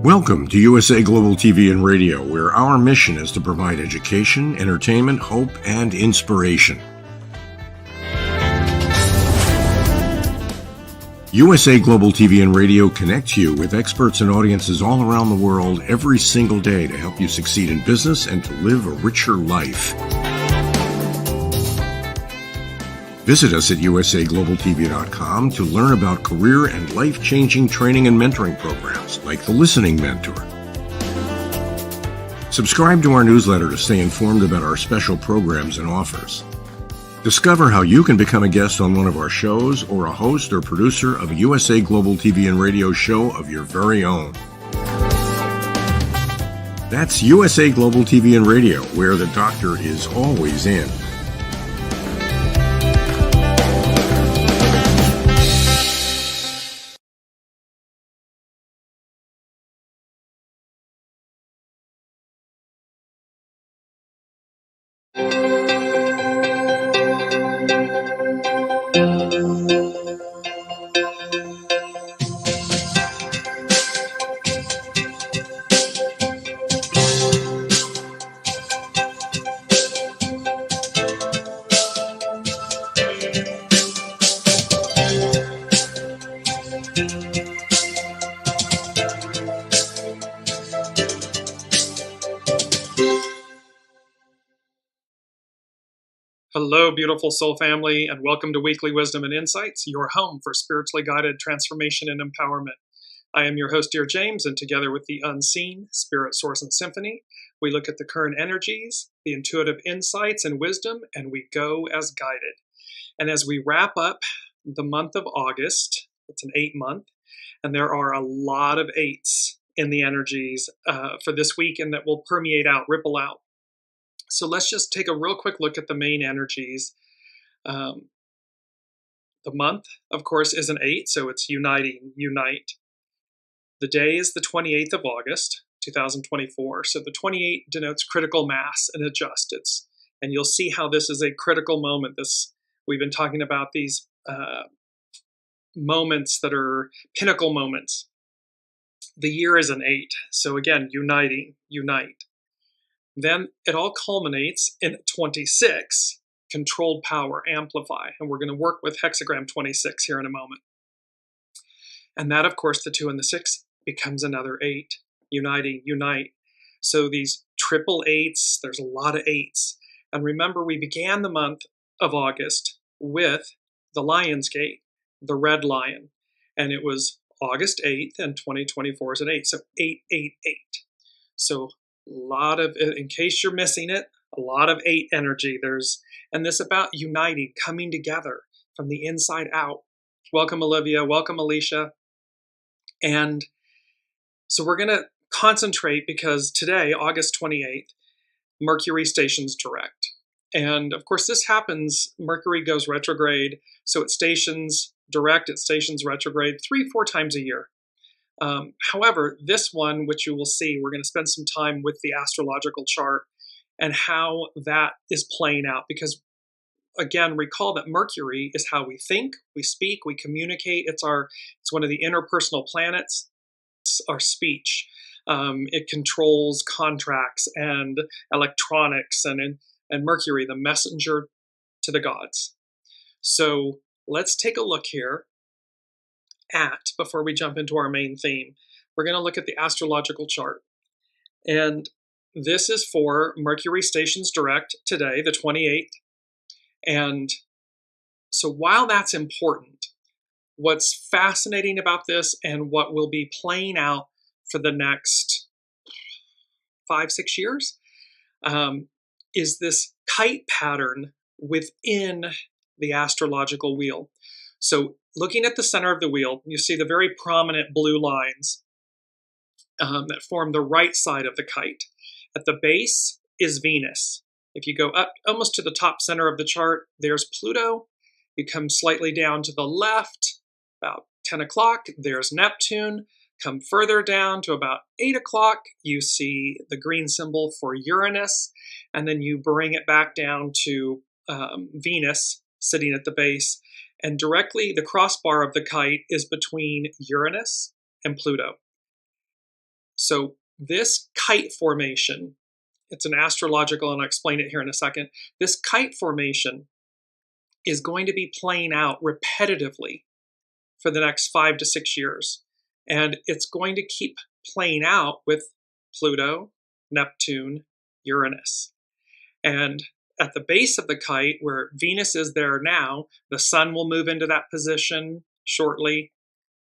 Welcome to USA Global TV and Radio, where our mission is to provide education, entertainment, hope, and inspiration. USA Global TV and Radio connects you with experts and audiences all around the world every single day to help you succeed in business and to live a richer life. Visit us at usaglobaltv.com to learn about career and life-changing training and mentoring programs like the Listening Mentor. Subscribe to our newsletter to stay informed about our special programs and offers. Discover how you can become a guest on one of our shows or a host or producer of a USA Global TV and Radio show of your very own. That's USA Global TV and Radio, where the doctor is always in. Hello, beautiful soul family, and welcome to Weekly Wisdom and Insights, your home for spiritually guided transformation and empowerment. I am your host, Dearjames, and together with the unseen, Spirit, Source, and Symphony, we look at the current energies, the intuitive insights and wisdom, and we go as guided. And as we wrap up the month of August, it's an 8-month, and there are a lot of 8s in the energies for this week, and that will permeate out, ripple out. So let's just take a real quick look at the main energies. The month, of course, is an 8, so it's uniting, unite. The day is the 28th of August, 2024. So the 28 denotes critical mass and adjust. And you'll see how this is a critical moment. We've been talking about these moments that are pinnacle moments. The year is an 8. So again, uniting, unite. Then it all culminates in 26, controlled power, amplify. And we're going to work with hexagram 26 here in a moment. And that, of course, the 2 and the 6 becomes another 8, uniting, unite. So these triple 8s, there's a lot of 8s. And remember, we began the month of August with the Lion's Gate, the red lion. And it was August 8th, and 2024 is an 8. So 888. So a lot of, in case you're missing it, a lot of 8 energy. And this about uniting, coming together from the inside out. Welcome, Olivia. Welcome, Alicia. And so we're going to concentrate because today, August 28th, Mercury stations direct. And of course, this happens, Mercury goes retrograde. So it stations direct, it stations retrograde 3-4 times a year. However, this one, which you will see, we're going to spend some time with the astrological chart and how that is playing out. Because, again, recall that Mercury is how we think, we speak, we communicate. It's one of the interpersonal planets. It's our speech. It controls contracts and electronics, and Mercury, the messenger to the gods. So let's take a look here. Before we jump into our main theme, we're going to look at the astrological chart. And this is for Mercury stations direct today, the 28th. And so while that's important, what's fascinating about this and what will be playing out for the next 5-6 years is this kite pattern within the astrological wheel. So looking at the center of the wheel, you see the very prominent blue lines that form the right side of the kite. At the base is Venus. If you go up almost to the top center of the chart, there's Pluto. You come slightly down to the left, about 10 o'clock, there's Neptune. Come further down to about 8 o'clock, you see the green symbol for Uranus. And then you bring it back down to Venus sitting at the base. And directly, the crossbar of the kite is between Uranus and Pluto. So this kite formation, it's an astrological, and I'll explain it here in a second. This kite formation is going to be playing out repetitively for the next 5 to 6 years. And it's going to keep playing out with Pluto, Neptune, Uranus. And at the base of the kite, where Venus is there now, the Sun will move into that position shortly,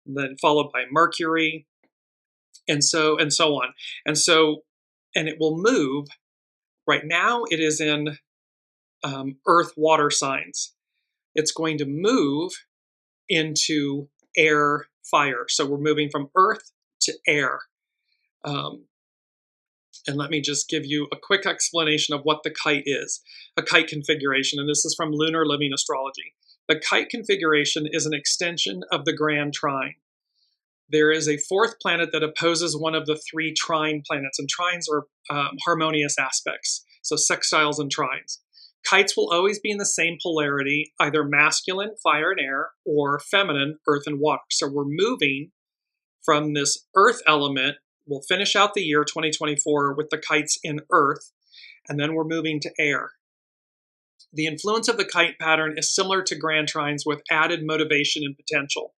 then followed by Mercury, and so on. And it will move. Right now, it is in Earth water signs. It's going to move into air fire. So we're moving from Earth to air. And let me just give you a quick explanation of what the kite is. A kite configuration, and this is from Lunar Living Astrology. The kite configuration is an extension of the Grand Trine. There is a fourth planet that opposes one of the 3 trine planets, and trines are harmonious aspects, so sextiles and trines. Kites will always be in the same polarity, either masculine, fire and air, or feminine, earth and water. So we're moving from this earth element. We'll finish out the year 2024 with the kites in earth, and then we're moving to air. The influence of the kite pattern is similar to grand trines with added motivation and potential.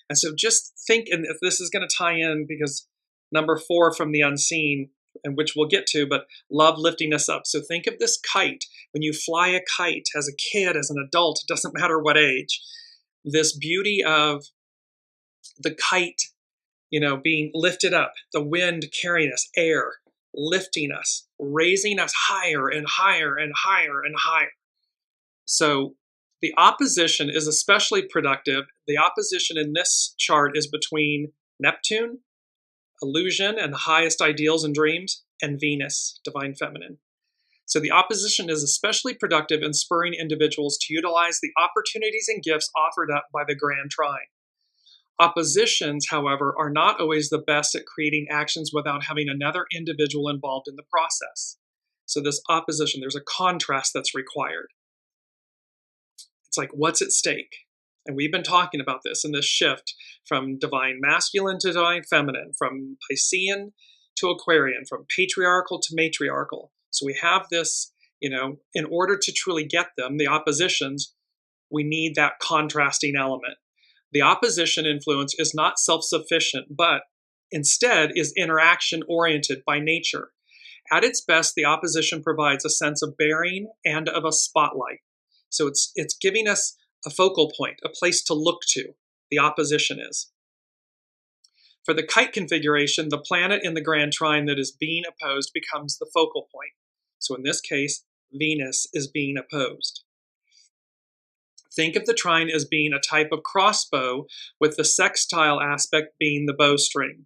And so just think, and if this is going to tie in, because number 4 from the unseen, and which we'll get to, but love lifting us up. So think of this kite. When you fly a kite as a kid, as an adult, it doesn't matter what age, this beauty of the kite, being lifted up, the wind carrying us, air, lifting us, raising us higher and higher and higher and higher. So the opposition is especially productive. The opposition in this chart is between Neptune, illusion and the highest ideals and dreams, and Venus, divine feminine. So the opposition is especially productive in spurring individuals to utilize the opportunities and gifts offered up by the Grand Trine. Oppositions, however, are not always the best at creating actions without having another individual involved in the process. So this opposition, there's a contrast that's required. It's like, what's at stake? And we've been talking about this in this shift from divine masculine to divine feminine, from Piscean to Aquarian, from patriarchal to matriarchal. So we have this, in order to truly get them, the oppositions, we need that contrasting element. The opposition influence is not self-sufficient, but instead is interaction-oriented by nature. At its best, the opposition provides a sense of bearing and of a spotlight. So it's giving us a focal point, a place to look to. The opposition is. For the kite configuration, the planet in the Grand Trine that is being opposed becomes the focal point. So in this case, Venus is being opposed. Think of the trine as being a type of crossbow, with the sextile aspect being the bowstring.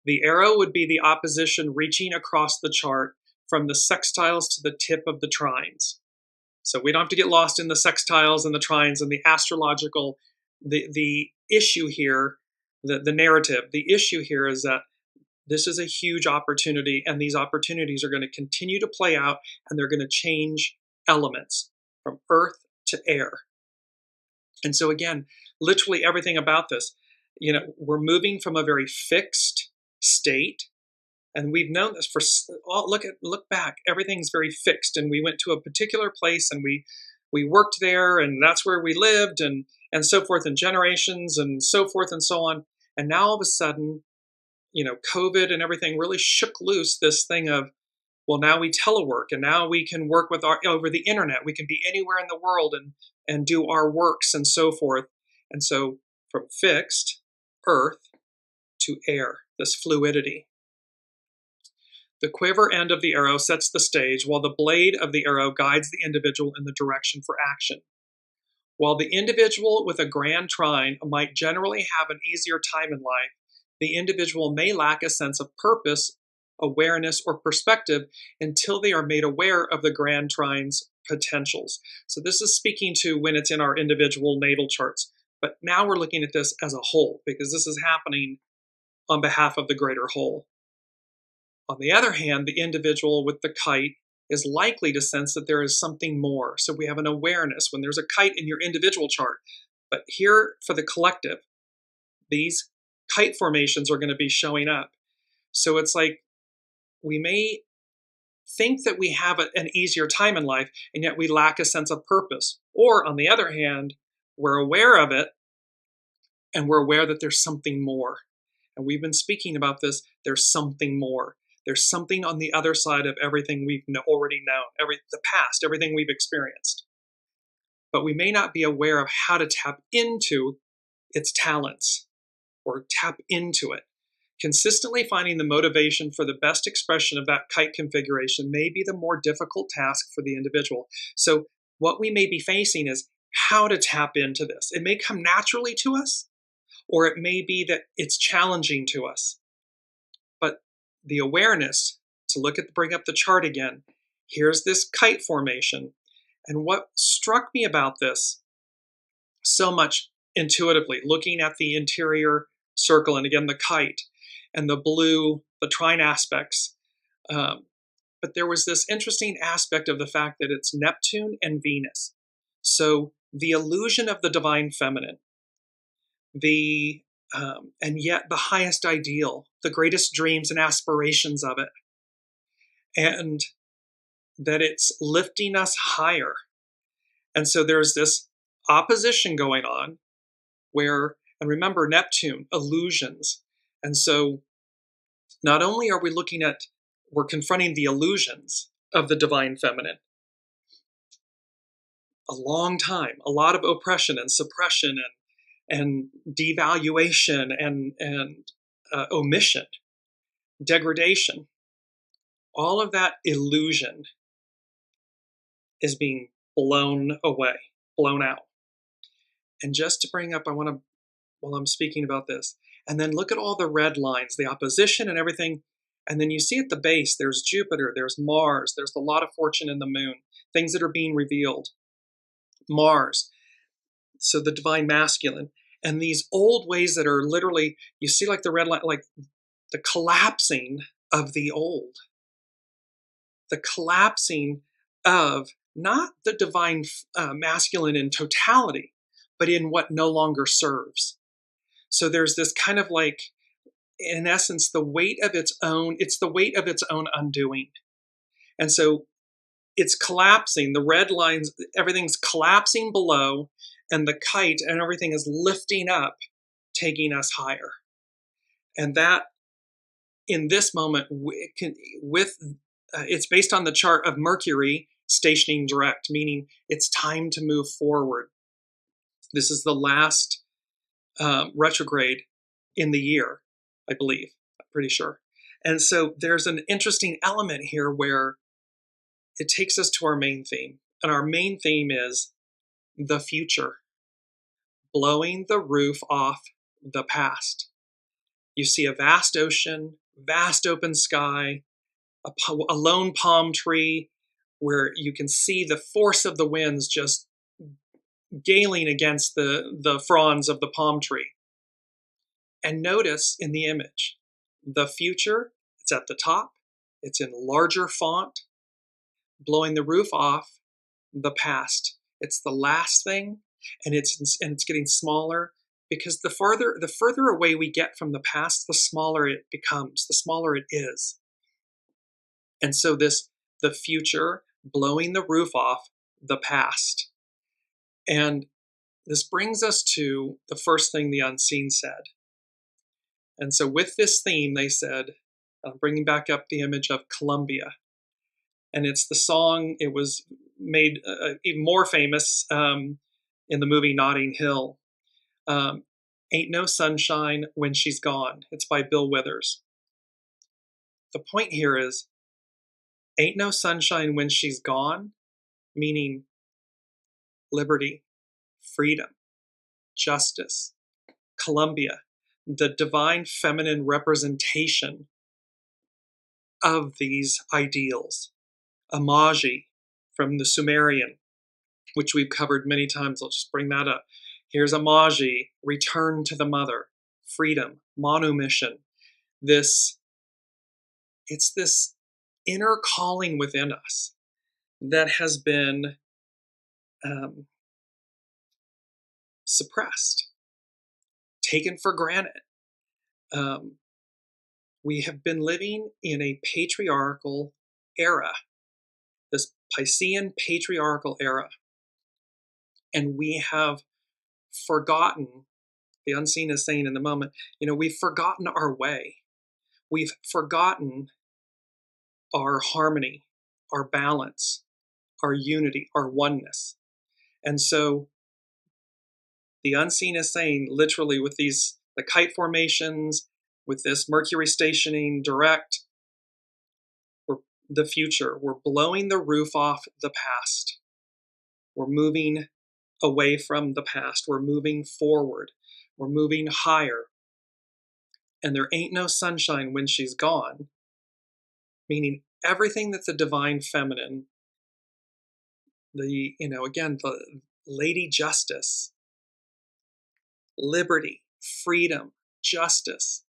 The arrow would be the opposition reaching across the chart from the sextiles to the tip of the trines. So we don't have to get lost in the sextiles and the trines and the astrological, the issue here, the narrative. The issue here is that this is a huge opportunity, and these opportunities are going to continue to play out, and they're going to change elements from earth to air. And so again, literally everything about this, we're moving from a very fixed state, and we've known this for look back. Everything's very fixed, and we went to a particular place, and we worked there, and that's where we lived, and so forth, and generations, and so forth, and so on. And now all of a sudden, COVID and everything really shook loose this thing of, well, now we telework, and now we can work over the internet. We can be anywhere in the world and do our works and so forth. And so from fixed earth to air, this fluidity. The quiver end of the arrow sets the stage, while the blade of the arrow guides the individual in the direction for action. While the individual with a grand trine might generally have an easier time in life, the individual may lack a sense of purpose, awareness, or perspective until they are made aware of the grand trine's potentials. So this is speaking to when it's in our individual natal charts. But now we're looking at this as a whole, because this is happening on behalf of the greater whole. On the other hand, the individual with the kite is likely to sense that there is something more. So we have an awareness when there's a kite in your individual chart. But here for the collective, these kite formations are going to be showing up. So it's like we may think that we have an easier time in life, and yet we lack a sense of purpose. Or on the other hand, we're aware of it, and we're aware that there's something more. And we've been speaking about this. There's something more. There's something on the other side of everything we've already known, the past, everything we've experienced. But we may not be aware of how to tap into its talents or tap into it. Consistently finding the motivation for the best expression of that kite configuration may be the more difficult task for the individual. So what we may be facing is how to tap into this. It may come naturally to us, or it may be that it's challenging to us. But the awareness to bring up the chart again, here's this kite formation. And what struck me about this so much intuitively, looking at the interior circle, and again, the kite, and the blue, the trine aspects. But there was this interesting aspect of the fact that it's Neptune and Venus. So the illusion of the divine feminine, and yet the highest ideal, the greatest dreams and aspirations of it, and that it's lifting us higher. And so there's this opposition going on where, and remember Neptune, illusions. And so not only are we're confronting the illusions of the divine feminine, a long time, a lot of oppression and suppression and devaluation and omission, degradation, all of that illusion is being blown away, blown out. And just to bring up, while I'm speaking about this, and then look at all the red lines, the opposition and everything. And then you see at the base, there's Jupiter, there's Mars, there's the lot of fortune in the moon, things that are being revealed. Mars, so the divine masculine. And these old ways that are literally, you see like the red line, like the collapsing of the old. The collapsing of not the divine masculine in totality, but in what no longer serves. So there's this kind of like, in essence, the weight of its own undoing. And so it's collapsing, the red lines, everything's collapsing below, and the kite and everything is lifting up, taking us higher. And that, in this moment, it's based on the chart of Mercury stationing direct, meaning it's time to move forward. This is the last retrograde in the year, I believe. I'm pretty sure. And so there's an interesting element here where it takes us to our main theme. And our main theme is the future, blowing the roof off the past. You see a vast ocean, vast open sky, a lone palm tree where you can see the force of the winds just galing against the fronds of the palm tree. And notice in the image, the future, it's at the top, it's in larger font, blowing the roof off the past. It's the last thing, and it's getting smaller, because the further away we get from the past, the smaller it becomes, the smaller it is. And so the future blowing the roof off the past. And this brings us to the first thing the unseen said. And so with this theme, they said, bringing back up the image of Columbia. And it's the song, it was made even more famous in the movie Notting Hill. Ain't No Sunshine When She's Gone. It's by Bill Withers. The point here is, ain't no sunshine when she's gone, meaning liberty, freedom, justice, Columbia, the divine feminine representation of these ideals. Imaji from the Sumerian, which we've covered many times. I'll just bring that up. Here's Imaji, return to the mother, freedom, manumission. It's this inner calling within us that has been suppressed, taken for granted. We have been living in a patriarchal era, this Piscean patriarchal era, and we have forgotten, the unseen is saying in the moment, we've forgotten our way. We've forgotten our harmony, our balance, our unity, our oneness. And so the unseen is saying, literally, with the kite formations, with this Mercury stationing direct, the future, we're blowing the roof off the past. We're moving away from the past. We're moving forward. We're moving higher. And there ain't no sunshine when she's gone, meaning everything that's a divine feminine, the Lady Justice, liberty, freedom, justice.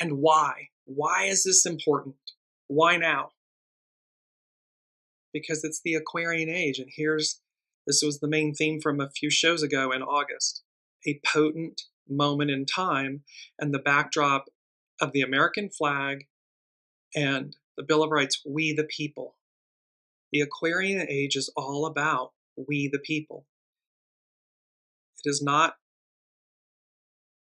And why? Why is this important? Why now? Because it's the Aquarian age, and this was the main theme from a few shows ago in August, a potent moment in time, and the backdrop of the American flag and the Bill of Rights, we the people. The Aquarian age is all about we the people. It is not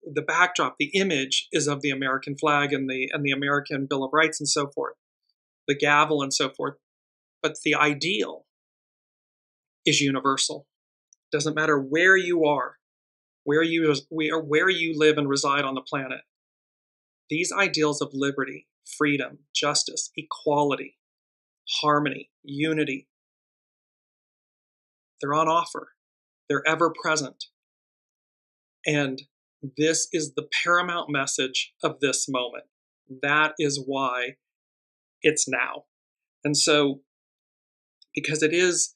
the backdrop, the image is of the American flag and the American Bill of Rights and so forth, the gavel and so forth. But the ideal is universal. Doesn't matter where you are, where you live and reside on the planet. These ideals of liberty, freedom, justice, equality, harmony, unity, they're on offer. They're ever present. And this is the paramount message of this moment. That is why it's now. And so, because it is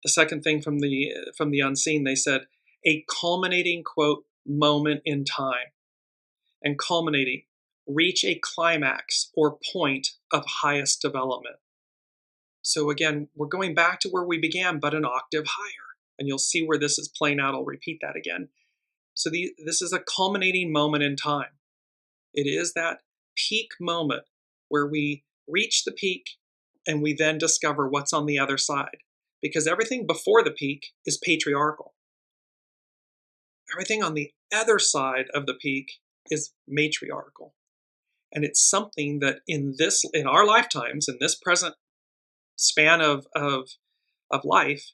the second thing from the unseen, they said, a culminating, quote, moment in time. And culminating, reach a climax or point of highest development. So again, we're going back to where we began, but an octave higher. And you'll see where this is playing out. I'll repeat that again. So this is a culminating moment in time. It is that peak moment where we reach the peak and we then discover what's on the other side. Because everything before the peak is patriarchal. Everything on the other side of the peak is matriarchal. And it's something that in our lifetimes, in this present span of life,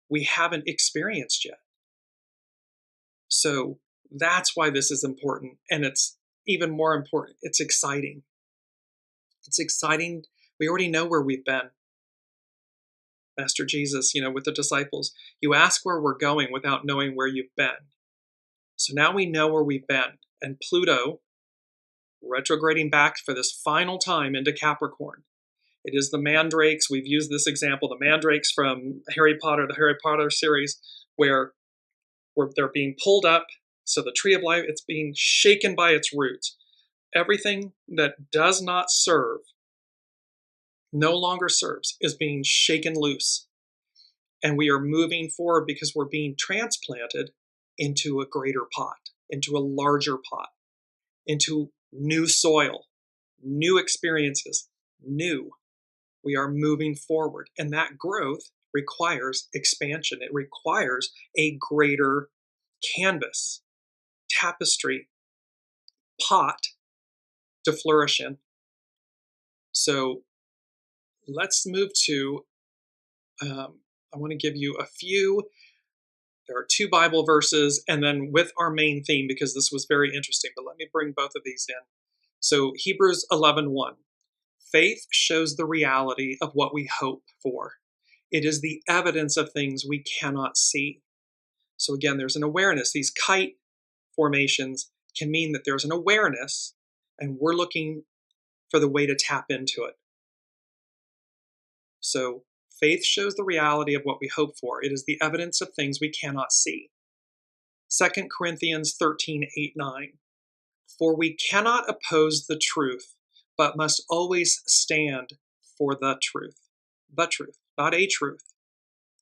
we haven't experienced yet. So that's why this is important. And it's even more important. It's exciting. It's exciting. We already know where we've been. Master Jesus, with the disciples, you ask where we're going without knowing where you've been. So now we know where we've been. And Pluto, retrograding back for this final time into Capricorn. It is the mandrakes. We've used this example, the mandrakes from Harry Potter, the Harry Potter series, where they're being pulled up. So the tree of life, it's being shaken by its roots. Everything that does not serve, no longer serves, is being shaken loose. And we are moving forward because we're being transplanted into a greater pot, into a larger pot, into new soil, new experiences, new. We are moving forward. And that growth requires expansion. It requires a greater canvas, tapestry, pot to flourish in. So let's move to, I want to give you a few. There are 2 Bible verses, and then with our main theme, because this was very interesting, but let me bring both of these in. So Hebrews 11:1. Faith shows the reality of what we hope for. It is the evidence of things we cannot see. So again, there's an awareness. These kite formations can mean that there's an awareness, and we're looking for the way to tap into it. So faith shows the reality of what we hope for. It is the evidence of things we cannot see. 2 Corinthians 13:8-9. For we cannot oppose the truth, but must always stand for the truth. The truth, not a truth.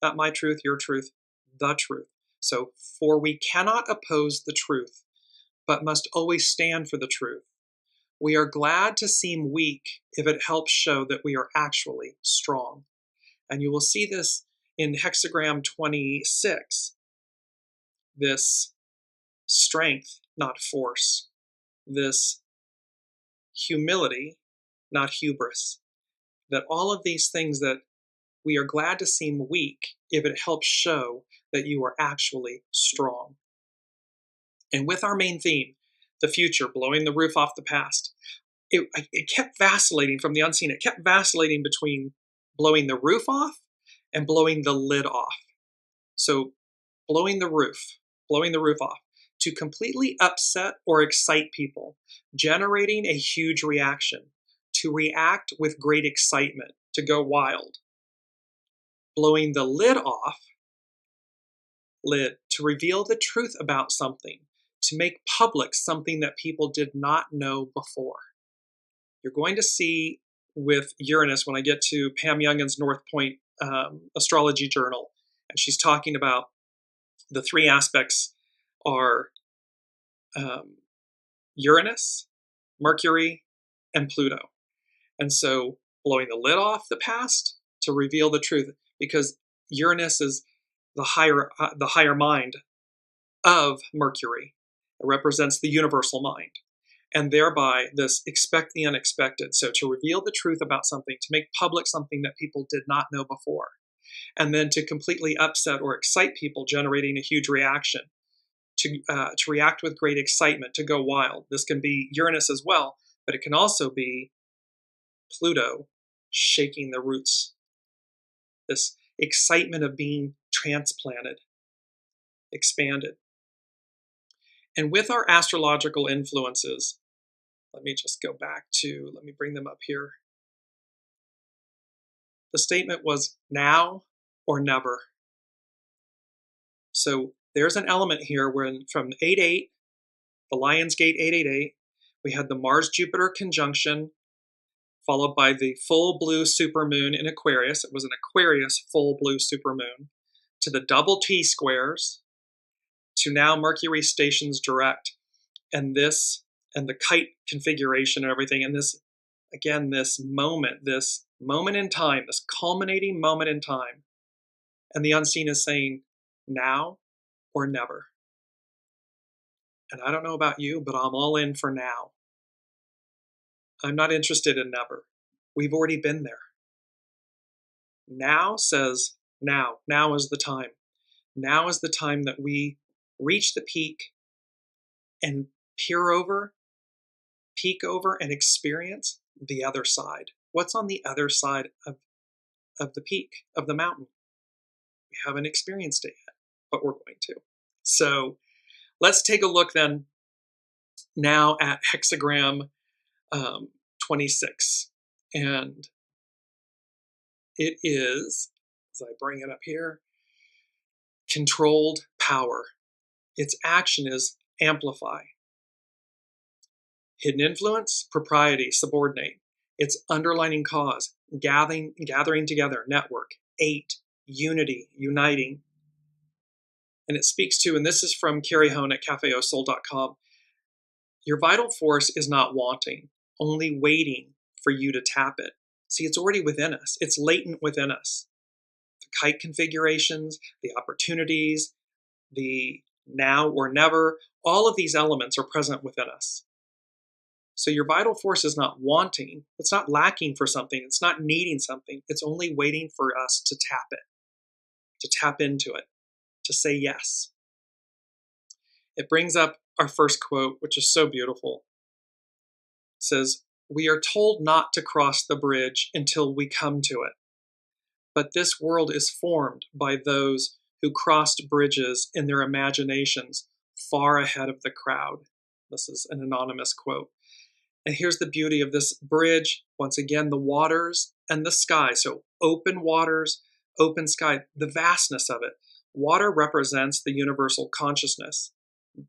Not my truth, your truth, the truth. So, for we cannot oppose the truth, but must always stand for the truth. We are glad to seem weak if it helps show that we are actually strong. And you will see this in hexagram 26, this strength, not force, this humility, not hubris, that all of these things that we are glad to seem weak if it helps show that you are actually strong. And with our main theme, the future, blowing the roof off the past, it kept vacillating from the unseen. It kept vacillating between blowing the roof off and blowing the lid off. So blowing the roof off, to completely upset or excite people, generating a huge reaction, to react with great excitement, to go wild. Blowing the lid off, to reveal the truth about something, to make public something that people did not know before. You're going to see with Uranus, when I get to Pam Youngin's North Point Astrology Journal, and she's talking about the three aspects are Uranus, Mercury, and Pluto. And so blowing the lid off the past to reveal the truth, because Uranus is the higher mind of Mercury. It represents the universal mind. And thereby this expect the unexpected. So to reveal the truth about something, to make public something that people did not know before, and then to completely upset or excite people, generating a huge reaction, to react with great excitement, to go wild. This can be Uranus as well, but it can also be Pluto shaking the roots. This excitement of being transplanted, expanded. And with our astrological influences, let me bring them up here. The statement was now or never. So there's an element here when from 8-8, the Lion's Gate 888, we had the Mars-Jupiter conjunction, followed by the full blue supermoon in Aquarius. It was an Aquarius full blue supermoon, to the double T squares, to now Mercury stations direct, and the kite configuration and everything, and this moment in time, this culminating moment in time, and the unseen is saying now or never. And I don't know about you, but I'm all in for now. I'm not interested in never. We've already been there. Now says now. Now is the time. Now is the time that we reach the peak and peek over and experience the other side. What's on the other side of the peak, of the mountain? We haven't experienced it yet, but we're going to. So let's take a look then now at hexagram 26. And it is, as I bring it up here, controlled power. Its action is amplify. Hidden influence, propriety, subordinate. Its underlining cause, gathering together, network. 8, unity, uniting. And it speaks to, and this is from Carrie Hone at cafeosoul.com, your vital force is not wanting, only waiting for you to tap it. See, it's already within us. It's latent within us. The kite configurations, the opportunities, the now or never, all of these elements are present within us. So your vital force is not wanting. It's not lacking for something. It's not needing something. It's only waiting for us to tap it, to tap into it, to say yes. It brings up our first quote, which is so beautiful. It says, "We are told not to cross the bridge until we come to it. But this world is formed by those who crossed bridges in their imaginations far ahead of the crowd." This is an anonymous quote. And here's the beauty of this bridge. Once again, the waters and the sky. So open waters, open sky, the vastness of it. Water represents the universal consciousness,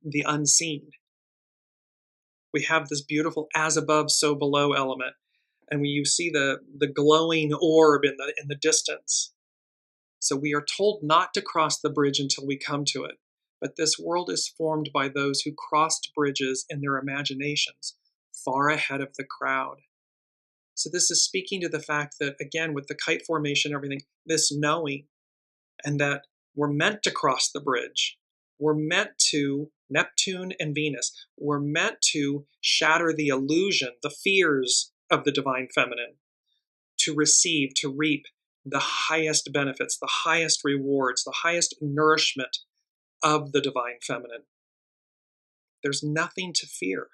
the unseen. We have this beautiful as above, so below element. And when you see the glowing orb in the distance. So we are told not to cross the bridge until we come to it. But this world is formed by those who crossed bridges in their imaginations far ahead of the crowd. So this is speaking to the fact that, again, with the kite formation and everything, this knowing, and that we're meant to cross the bridge. We're meant to, Neptune and Venus, we're meant to shatter the illusion, the fears of the divine feminine, to receive, to reap the highest benefits, the highest rewards, the highest nourishment of the divine feminine. There's nothing to fear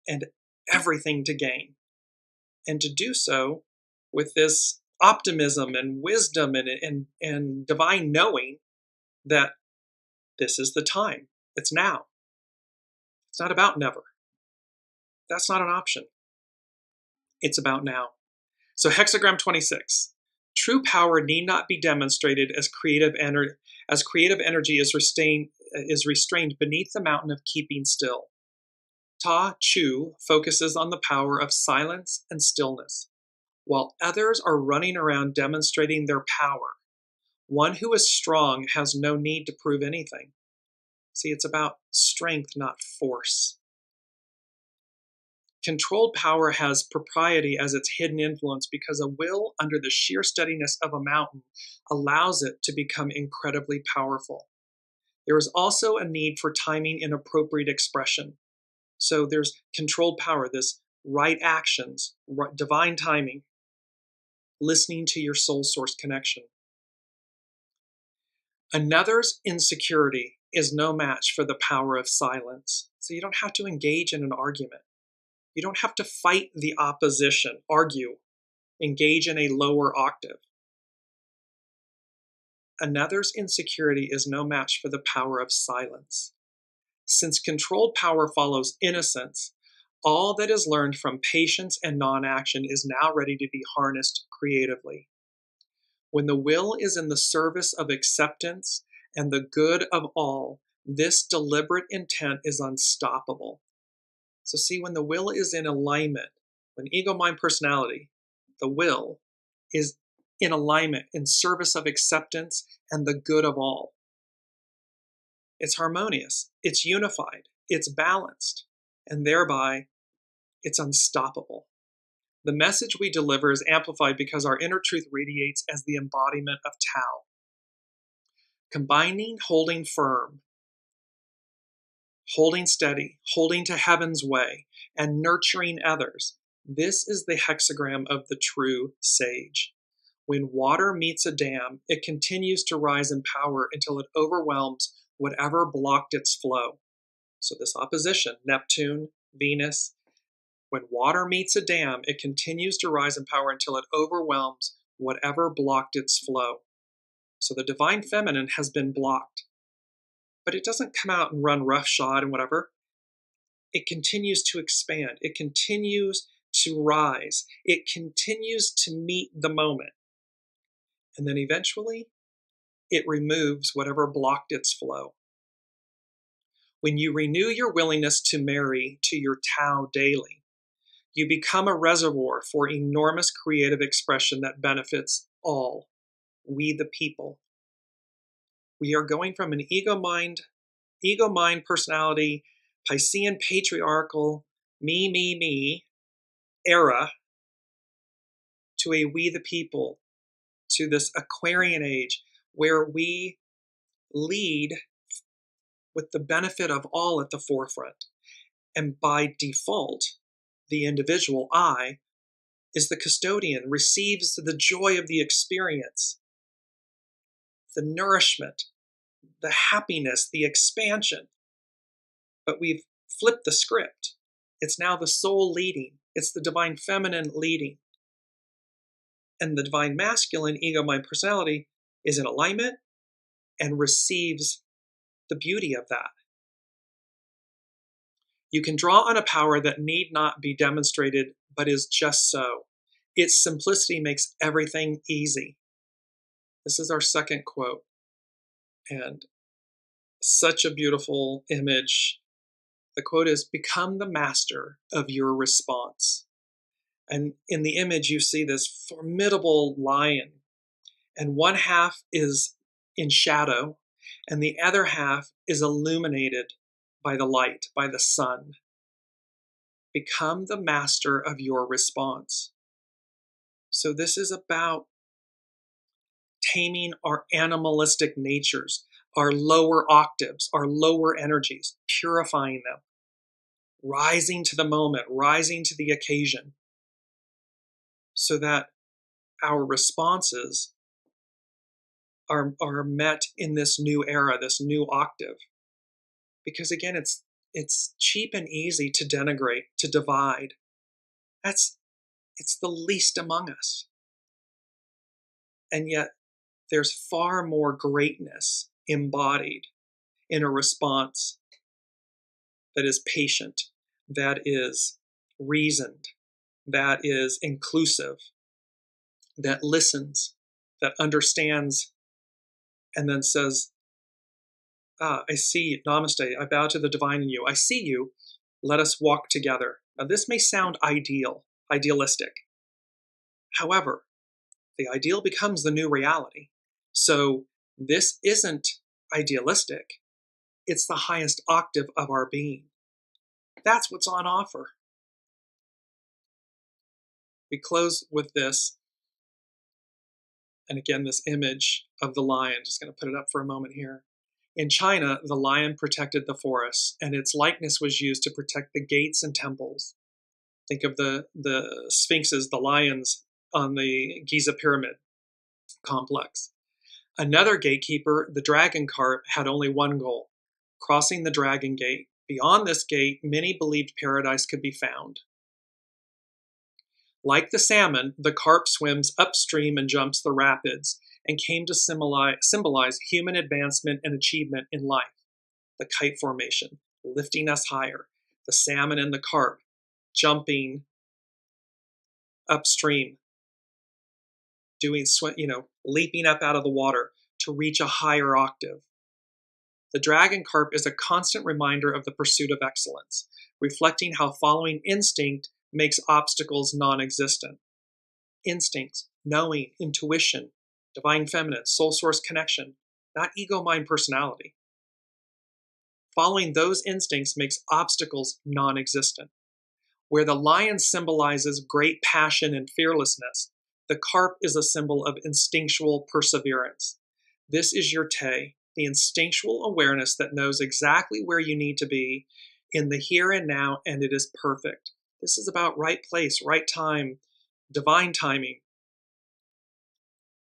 and everything to gain. And to do so with this optimism and wisdom and divine knowing that this is the time. It's now. It's not about never. That's not an option. It's about now. So hexagram 26. True power need not be demonstrated as creative energy is restrained beneath the mountain of keeping still. Ta Chu focuses on the power of silence and stillness, while others are running around demonstrating their power. One who is strong has no need to prove anything. See, it's about strength, not force. Controlled power has propriety as its hidden influence because a will under the sheer steadiness of a mountain allows it to become incredibly powerful. There is also a need for timing and appropriate expression. So there's controlled power, this right actions, divine timing, listening to your soul source connection. Another's insecurity is no match for the power of silence. So you don't have to engage in an argument. You don't have to fight the opposition, argue, engage in a lower octave. Another's insecurity is no match for the power of silence. Since controlled power follows innocence, all that is learned from patience and non-action is now ready to be harnessed creatively. When the will is in the service of acceptance and the good of all, this deliberate intent is unstoppable. So see, when the will is in alignment, when ego, mind, personality, the will is in alignment, in service of acceptance and the good of all, it's harmonious, it's unified, it's balanced, and thereby it's unstoppable. The message we deliver is amplified because our inner truth radiates as the embodiment of Tao. Combining holding firm, holding steady, holding to heaven's way, and nurturing others, this is the hexagram of the true sage. When water meets a dam, it continues to rise in power until it overwhelms whatever blocked its flow. So this opposition, Neptune, Venus, when water meets a dam, it continues to rise in power until it overwhelms whatever blocked its flow. So the divine feminine has been blocked, but it doesn't come out and run roughshod and whatever. It continues to expand. It continues to rise. It continues to meet the moment. And then eventually, it removes whatever blocked its flow. When you renew your willingness to marry to your Tao daily, you become a reservoir for enormous creative expression that benefits all, we the people. We are going from an ego mind personality, Piscean patriarchal, me era to a we the people, to this Aquarian age where we lead with the benefit of all at the forefront. And by default, the individual, I, is the custodian, receives the joy of the experience, the nourishment, the happiness, the expansion. But we've flipped the script. It's now the soul leading. It's the divine feminine leading. And the divine masculine, ego, mind, personality, is in alignment and receives the beauty of that. You can draw on a power that need not be demonstrated, but is just so. Its simplicity makes everything easy. This is our second quote. And such a beautiful image. The quote is, "Become the master of your response." And in the image, you see this formidable lion. And one half is in shadow, and the other half is illuminated by the light, by the sun. Become the master of your response. So this is about taming our animalistic natures, our lower octaves, our lower energies, purifying them, rising to the moment, rising to the occasion, so that our responses are met in this new era, this new octave. Because again, it's cheap and easy to denigrate, to divide. It's the least among us. And yet there's far more greatness embodied in a response that is patient, that is reasoned, that is inclusive, that listens, that understands, and then says, I see, namaste, I bow to the divine in you. I see you, let us walk together. Now this may sound idealistic. However, the ideal becomes the new reality. So this isn't idealistic. It's the highest octave of our being. That's what's on offer. We close with this. And again, this image of the lion, just going to put it up for a moment here. In China, the lion protected the forests, and its likeness was used to protect the gates and temples. Think of the sphinxes, the lions on the Giza pyramid complex. Another gatekeeper, the dragon carp, had only one goal: crossing the dragon gate. Beyond this gate, many believed paradise could be found. Like the salmon, the carp swims upstream and jumps the rapids, and came to symbolize human advancement and achievement in life. The kite formation, lifting us higher. The salmon and the carp, jumping upstream, leaping up out of the water to reach a higher octave. The dragon carp is a constant reminder of the pursuit of excellence, reflecting how following instinct makes obstacles non-existent. Instincts, knowing, intuition, divine feminine, soul source connection, not ego, mind, personality. Following those instincts makes obstacles non-existent. Where the lion symbolizes great passion and fearlessness, the carp is a symbol of instinctual perseverance. This is your te, the instinctual awareness that knows exactly where you need to be in the here and now, and it is perfect. This is about right place, right time, divine timing.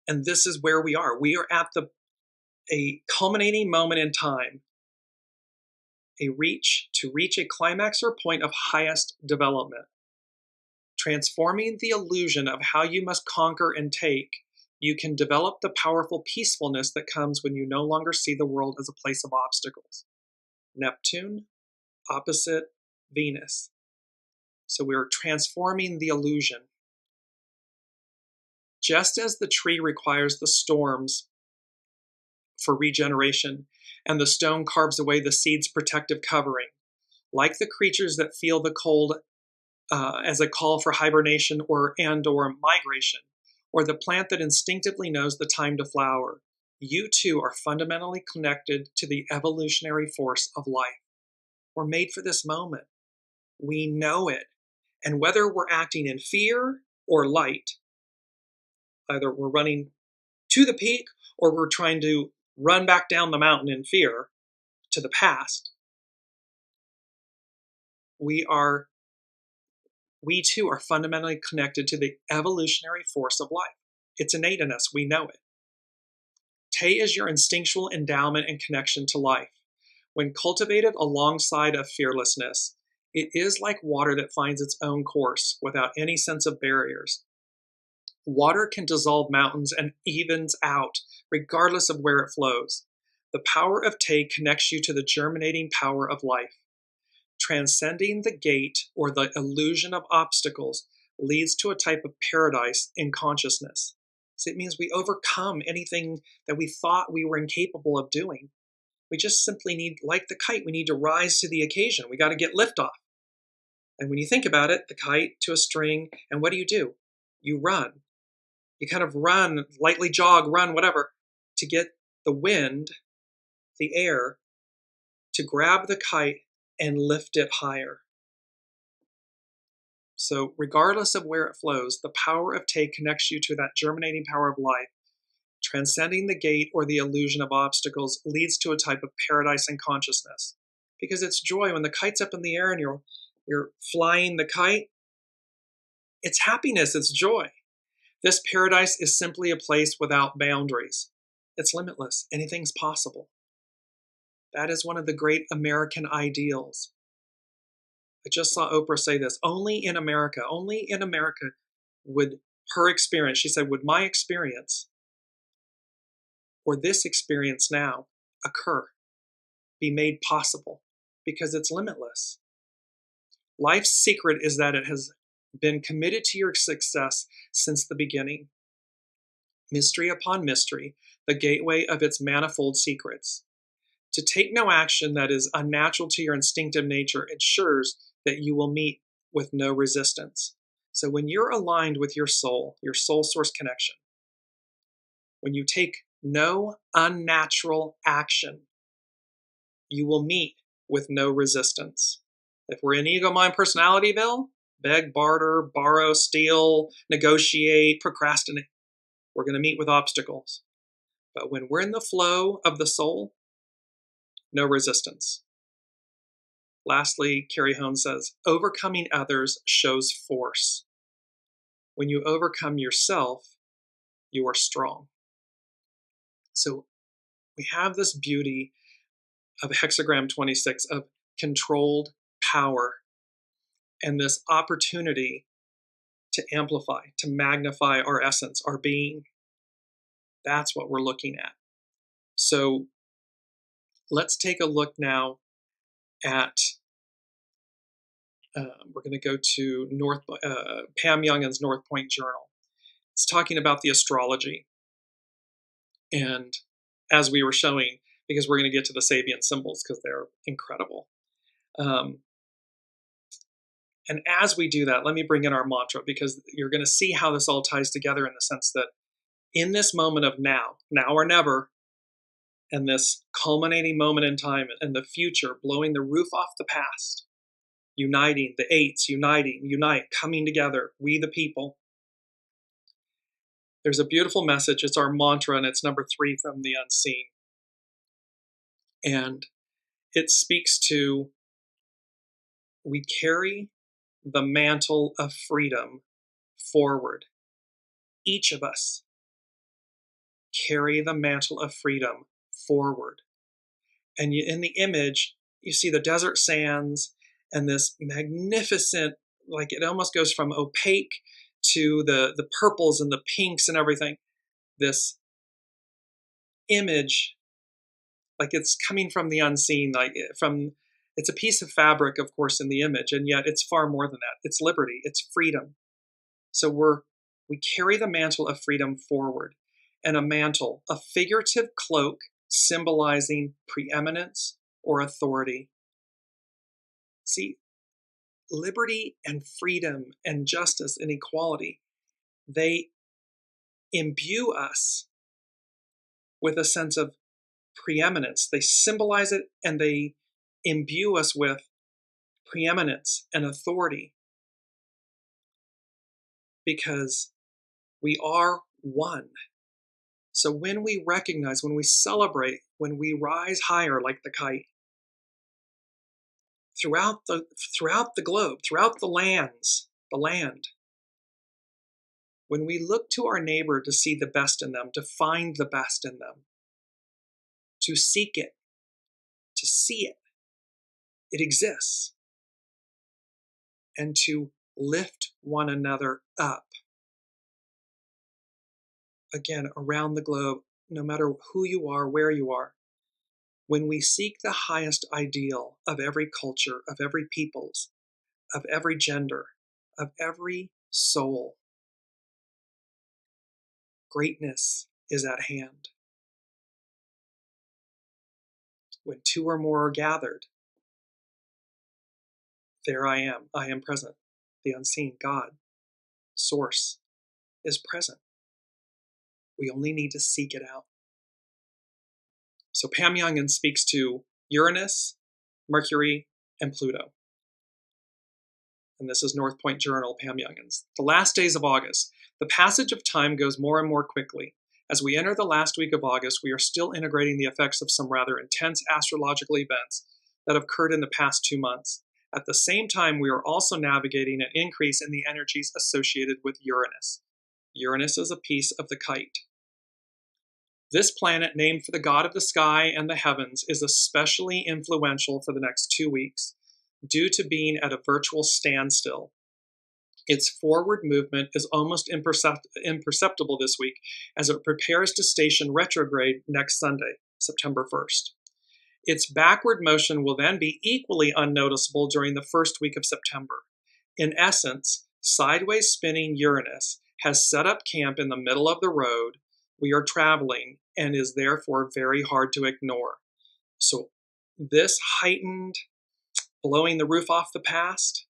And this is where we are. We are at a culminating moment in time, to reach a climax or point of highest development. Transforming the illusion of how you must conquer and take, you can develop the powerful peacefulness that comes when you no longer see the world as a place of obstacles. Neptune, opposite Venus. So we're transforming the illusion. Just as the tree requires the storms for regeneration, and the stone carves away the seed's protective covering, like the creatures that feel the cold as a call for hibernation or migration, or the plant that instinctively knows the time to flower, you too are fundamentally connected to the evolutionary force of life. We're made for this moment. We know it. And whether we're acting in fear or light, either we're running to the peak or we're trying to run back down the mountain in fear to the past, we too are fundamentally connected to the evolutionary force of life. It's innate in us. We know it. Te is your instinctual endowment and connection to life. When cultivated alongside of fearlessness, it is like water that finds its own course without any sense of barriers. Water can dissolve mountains and evens out, regardless of where it flows. The power of Te connects you to the germinating power of life. Transcending the gate or the illusion of obstacles leads to a type of paradise in consciousness. So it means we overcome anything that we thought we were incapable of doing. We just simply need, like the kite, we need to rise to the occasion. We got to get liftoff. And when you think about it, the kite to a string, and what do? You run. You kind of run, lightly jog, run, whatever, to get the wind, the air, to grab the kite and lift it higher. So regardless of where it flows, the power of Te connects you to that germinating power of life. Transcending the gate or the illusion of obstacles leads to a type of paradise in consciousness. Because it's joy when the kite's up in the air and you're flying the kite. It's happiness, it's joy. This paradise is simply a place without boundaries. It's limitless. Anything's possible. That is one of the great American ideals. I just saw Oprah say this, only in America would her experience, she said, would my experience or this experience now occur, be made possible, because it's limitless. Life's secret is that it has been committed to your success since the beginning. Mystery upon mystery, the gateway of its manifold secrets. To take no action that is unnatural to your instinctive nature ensures that you will meet with no resistance. So when you're aligned with your soul source connection, when you take no unnatural action, you will meet with no resistance. If we're in ego, mind, personalityville, beg, barter, borrow, steal, negotiate, procrastinate, we're going to meet with obstacles. But when we're in the flow of the soul, no resistance. Lastly, Carrie Hone says, overcoming others shows force. When you overcome yourself, you are strong. So we have this beauty of hexagram 26 of controlled power and this opportunity to amplify, to magnify our essence, our being. That's what we're looking at. So let's take a look now at, we're going to go to Pam Youngin's North Point Journal. It's talking about the astrology. And as we were showing, because we're going to get to the Sabian symbols because they're incredible. And as we do that, let me bring in our mantra, because you're going to see how this all ties together in the sense that in this moment of now or never, and this culminating moment in time and the future, blowing the roof off the past, uniting, the eights, unite, coming together, we the people. There's a beautiful message. It's our mantra, and it's number 3 from the unseen. And it speaks to, we carry the mantle of freedom forward. Each of us carry the mantle of freedom forward. And in the image, you see the desert sands and this magnificent, like it almost goes from opaque to the purples and the pinks and everything. This image, like it's coming from the unseen, it's a piece of fabric, of course, in the image, and yet it's far more than that. It's liberty, it's freedom. So we carry the mantle of freedom forward. And a mantle, a figurative cloak symbolizing preeminence or authority. See, liberty and freedom and justice and equality, they imbue us with a sense of preeminence. They symbolize it and they imbue us with preeminence and authority, because we are one. So when we recognize, when we celebrate, when we rise higher like the kite, throughout the globe, throughout the land, when we look to our neighbor to see the best in them, to find the best in them, to seek it, to see it, it exists, and to lift one another up. Again, around the globe, no matter who you are, where you are, when we seek the highest ideal of every culture, of every peoples, of every gender, of every soul, greatness is at hand. When 2 or more are gathered, there I am present. The unseen, God, Source, is present. We only need to seek it out. So Pam Youngin speaks to Uranus, Mercury, and Pluto. and this is North Point Journal, Pam Youngins. The last days of August. The passage of time goes more and more quickly. As we enter the last week of August, we are still integrating the effects of some rather intense astrological events that have occurred in the past 2 months. At the same time, we are also navigating an increase in the energies associated with Uranus. Uranus is a piece of the kite. This planet, named for the god of the sky and the heavens, is especially influential for the next 2 weeks due to being at a virtual standstill. Its forward movement is almost imperceptible this week as it prepares to station retrograde next Sunday, September 1st. Its backward motion will then be equally unnoticeable during the first week of September. In essence, sideways spinning Uranus has set up camp in the middle of the road we are traveling and is therefore very hard to ignore. So this heightened blowing the roof off the past,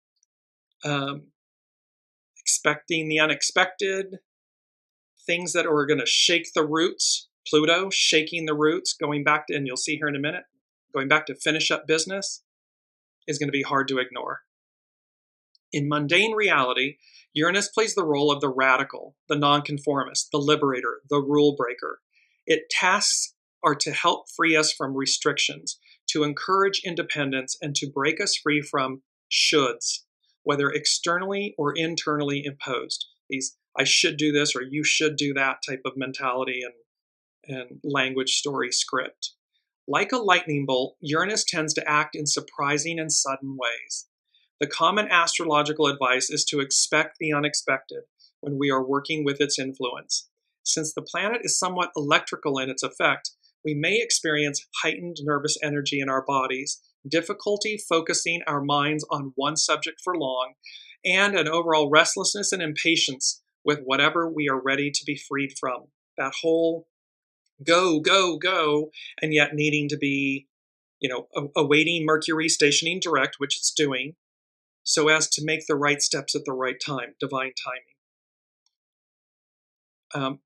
expecting the unexpected, things that are going to shake the roots, Pluto shaking the roots, going back to, and you'll see here in a minute, going back to finish up business, is going to be hard to ignore. In mundane reality, Uranus plays the role of the radical, the nonconformist, the liberator, the rule breaker. Its tasks are to help free us from restrictions, to encourage independence, and to break us free from shoulds, whether externally or internally imposed. These I should do this or you should do that type of mentality and language story script. Like a lightning bolt, Uranus tends to act in surprising and sudden ways. The common astrological advice is to expect the unexpected when we are working with its influence. Since the planet is somewhat electrical in its effect, we may experience heightened nervous energy in our bodies, difficulty focusing our minds on one subject for long, and an overall restlessness and impatience with whatever we are ready to be freed from. That whole go, go, go, and yet needing to be, awaiting Mercury stationing direct, which it's doing, so as to make the right steps at the right time, divine timing.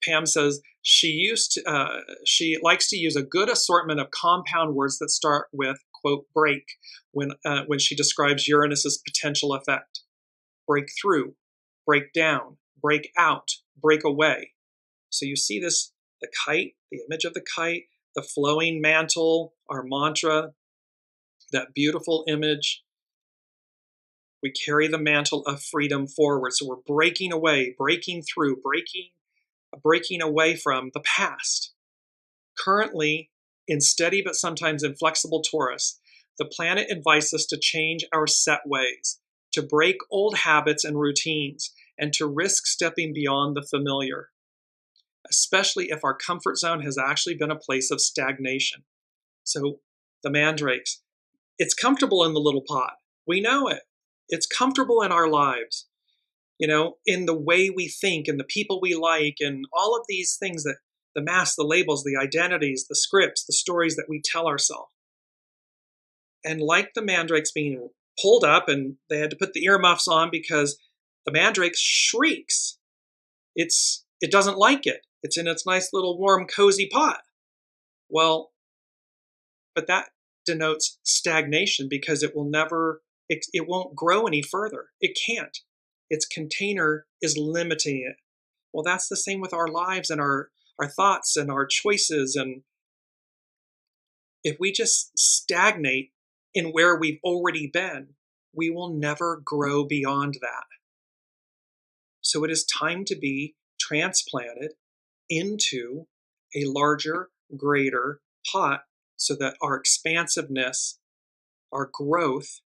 Pam says she likes to use a good assortment of compound words that start with, quote, break, when she describes Uranus's potential effect. Break through, break down, break out, break away. So you see this, the kite, the image of the kite, the flowing mantle, our mantra, that beautiful image. We carry the mantle of freedom forward. So we're breaking away, breaking through, breaking away from the past. Currently, in steady but sometimes inflexible Taurus, the planet invites us to change our set ways, to break old habits and routines, and to risk stepping beyond the familiar, especially if our comfort zone has actually been a place of stagnation. So the mandrakes, it's comfortable in the little pot. We know it. It's comfortable in our lives, in the way we think and the people we like and all of these things, that the masks, the labels, the identities, the scripts, the stories that we tell ourselves. And like the mandrakes being pulled up and they had to put the earmuffs on because the mandrake shrieks. It doesn't like it. It's in its nice little warm, cozy pot. Well, but that denotes stagnation because it won't grow any further. It can't. Its container is limiting it. Well, that's the same with our lives and our thoughts and our choices. And if we just stagnate in where we've already been, we will never grow beyond that. So it is time to be transplanted into a larger, greater pot so that our expansiveness, our growth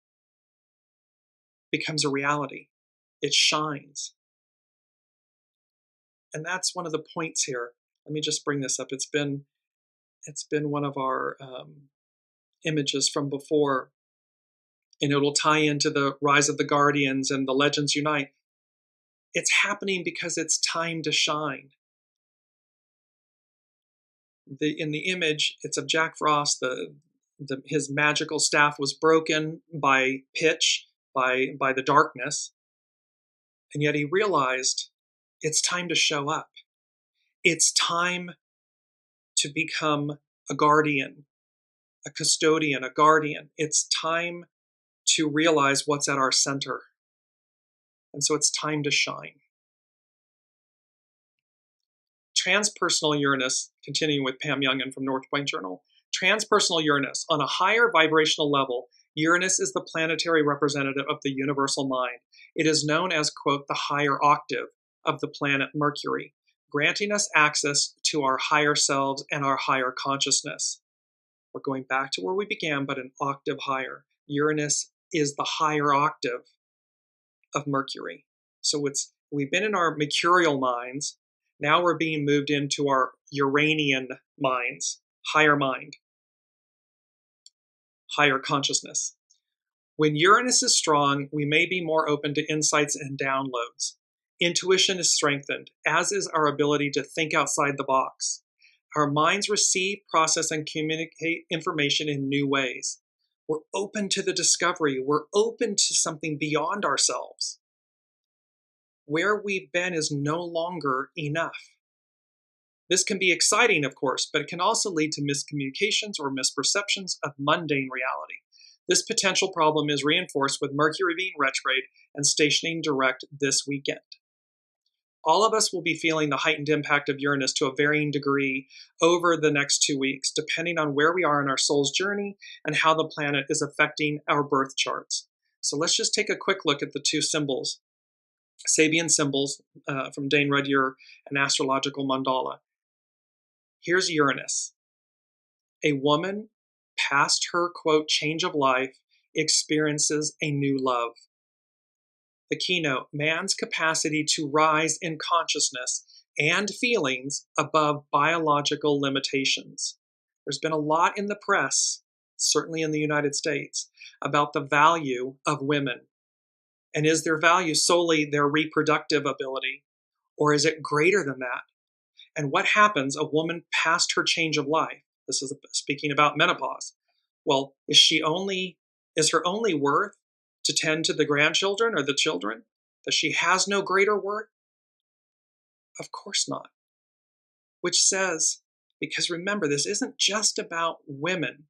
becomes a reality. It shines. And that's one of the points here. Let me just bring this up. It's been one of our images from before, and it will tie into the rise of the Guardians and the Legends Unite. It's happening because it's time to shine. In the image, it's of Jack Frost. His magical staff was broken by pitch, by the darkness, and yet he realized it's time to show up. It's time to become a guardian, a custodian, a guardian. It's time to realize what's at our center. And so it's time to shine. Transpersonal Uranus, continuing with Pam Youngin from North Point Journal. Transpersonal Uranus, on a higher vibrational level, Uranus is the planetary representative of the universal mind. It is known as, quote, the higher octave of the planet Mercury, granting us access to our higher selves and our higher consciousness. We're going back to where we began, but an octave higher. Uranus is the higher octave of Mercury. So we've been in our mercurial minds. Now we're being moved into our Uranian minds, higher mind, higher consciousness. When Uranus is strong, we may be more open to insights and downloads. Intuition is strengthened, as is our ability to think outside the box. Our minds receive, process, and communicate information in new ways. We're open to the discovery. We're open to something beyond ourselves. Where we've been is no longer enough. This can be exciting, of course, but it can also lead to miscommunications or misperceptions of mundane reality. This potential problem is reinforced with Mercury being retrograde and stationing direct this weekend. All of us will be feeling the heightened impact of Uranus to a varying degree over the next 2 weeks, depending on where we are in our soul's journey and how the planet is affecting our birth charts. So let's just take a quick look at the two symbols, Sabian symbols from Dane Rudyard and Astrological Mandala. Here's Uranus. A woman past her, quote, change of life experiences a new love. The keynote, man's capacity to rise in consciousness and feelings above biological limitations. There's been a lot in the press, certainly in the United States, about the value of women. And is their value solely their reproductive ability, or is it greater than that? And what happens a woman past her change of life? This is speaking about menopause. Well, is her only worth to tend to the grandchildren or the children? That she has no greater worth? Of course not. Which says, because remember, this isn't just about women,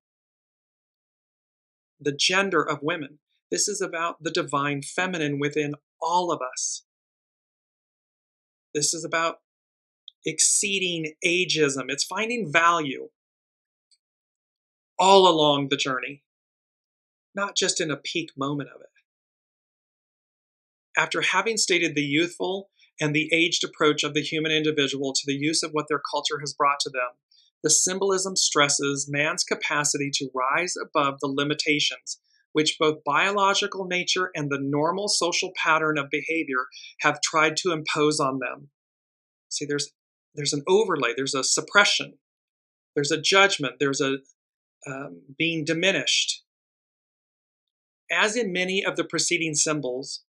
the gender of women. This is about the divine feminine within all of us. This is about exceeding ageism. It's finding value all along the journey, not just in a peak moment of it. After having stated the youthful and the aged approach of the human individual to the use of what their culture has brought to them, the symbolism stresses man's capacity to rise above the limitations which both biological nature and the normal social pattern of behavior have tried to impose on them. See, there's an overlay, there's a suppression, there's a judgment, there's a being diminished. As in many of the preceding symbols,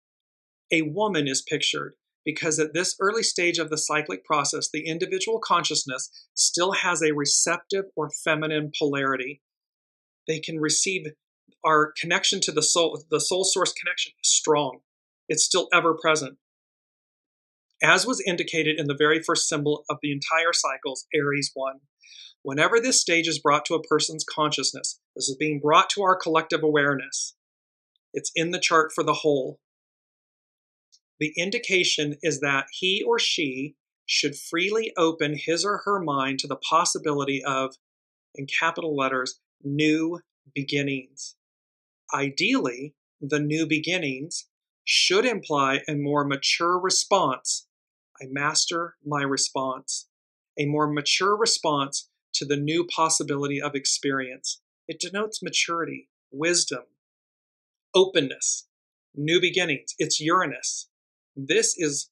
a woman is pictured because at this early stage of the cyclic process, the individual consciousness still has a receptive or feminine polarity. They can receive our connection to the soul source connection is strong. It's still ever present. As was indicated in the very first symbol of the entire cycles, Aries 1. Whenever this stage is brought to a person's consciousness, this is being brought to our collective awareness. It's in the chart for the whole. The indication is that he or she should freely open his or her mind to the possibility of, in capital letters, new beginnings. Ideally, the new beginnings should imply a more mature response. I master my response. A more mature response to the new possibility of experience. It denotes maturity, wisdom, openness, new beginnings. It's Uranus. This is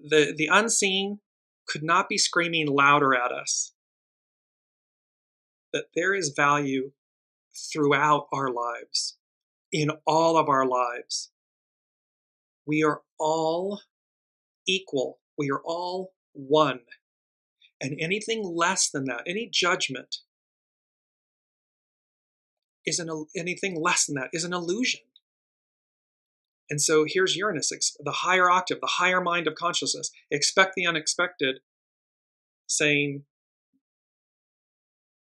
the unseen could not be screaming louder at us that there is value throughout our lives, in all of our lives. We are all equal. We are all one. And anything less than that, any judgment, anything less than that is an illusion. And so here's Uranus, the higher octave, the higher mind of consciousness. Expect the unexpected, saying,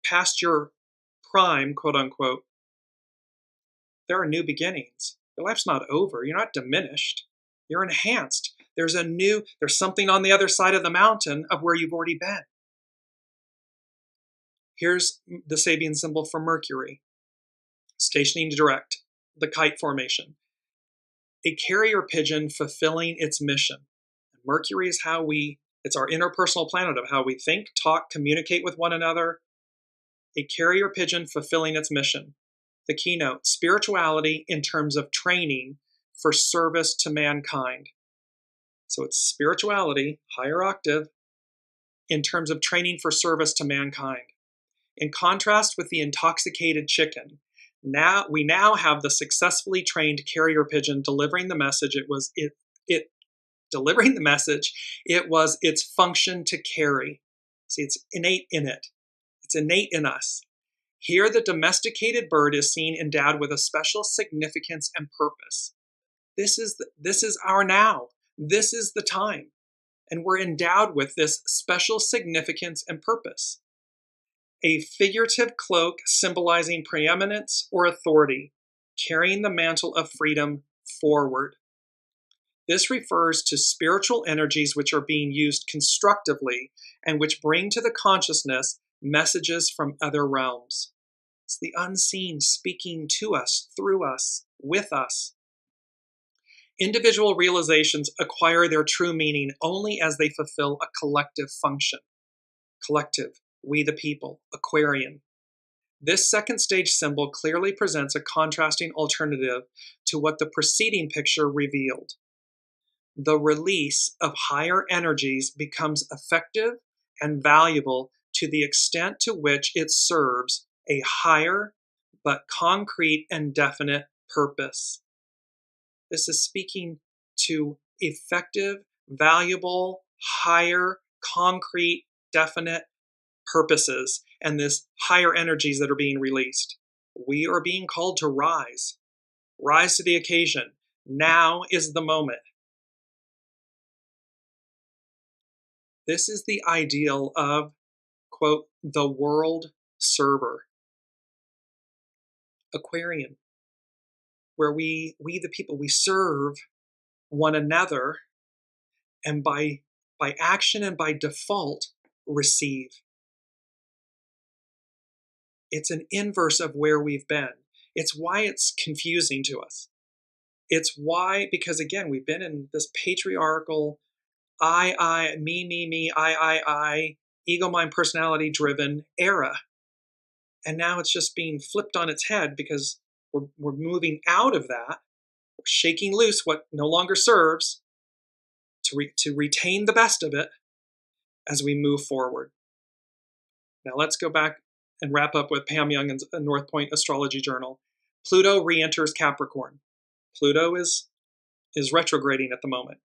past your prime, quote unquote, there are new beginnings. Your life's not over. You're not diminished. You're enhanced. There's something on the other side of the mountain of where you've already been. Here's the Sabian symbol for Mercury, stationing direct, the kite formation. A carrier pigeon fulfilling its mission. Mercury is it's our interpersonal planet of how we think, talk, communicate with one another. A carrier pigeon fulfilling its mission. The keynote, spirituality in terms of training for service to mankind. So it's spirituality, higher octave, in terms of training for service to mankind. In contrast with the intoxicated chicken, we now have the successfully trained carrier pigeon delivering the message. Delivering the message. It was its function to carry. See, it's innate in it. It's innate in us. Here, the domesticated bird is seen endowed with a special significance and purpose. This is our now. This is the time. And we're endowed with this special significance and purpose. A figurative cloak symbolizing preeminence or authority, carrying the mantle of freedom forward. This refers to spiritual energies which are being used constructively and which bring to the consciousness messages from other realms. It's the unseen speaking to us, through us, with us. Individual realizations acquire their true meaning only as they fulfill a collective function. Collective, we the people, Aquarian. This second stage symbol clearly presents a contrasting alternative to what the preceding picture revealed. The release of higher energies becomes effective and valuable to the extent to which it serves a higher but concrete and definite purpose. This is speaking to effective, valuable, higher, concrete, definite purposes and this higher energies that are being released. We are being called to rise. Rise to the occasion. Now is the moment. This is the ideal of, quote, the world server. Aquarian, where we the people, we serve one another and by action and by default receive. It's an inverse of where we've been. It's why it's confusing to us. It's why, because again, we've been in this patriarchal I, me, I, ego mind personality driven era. And now it's just being flipped on its head because we're moving out of that, we're shaking loose what no longer serves to retain the best of it as we move forward. Now let's go back and wrap up with Pam Young and North Point Astrology Journal. Pluto re-enters Capricorn. Pluto is retrograding at the moment.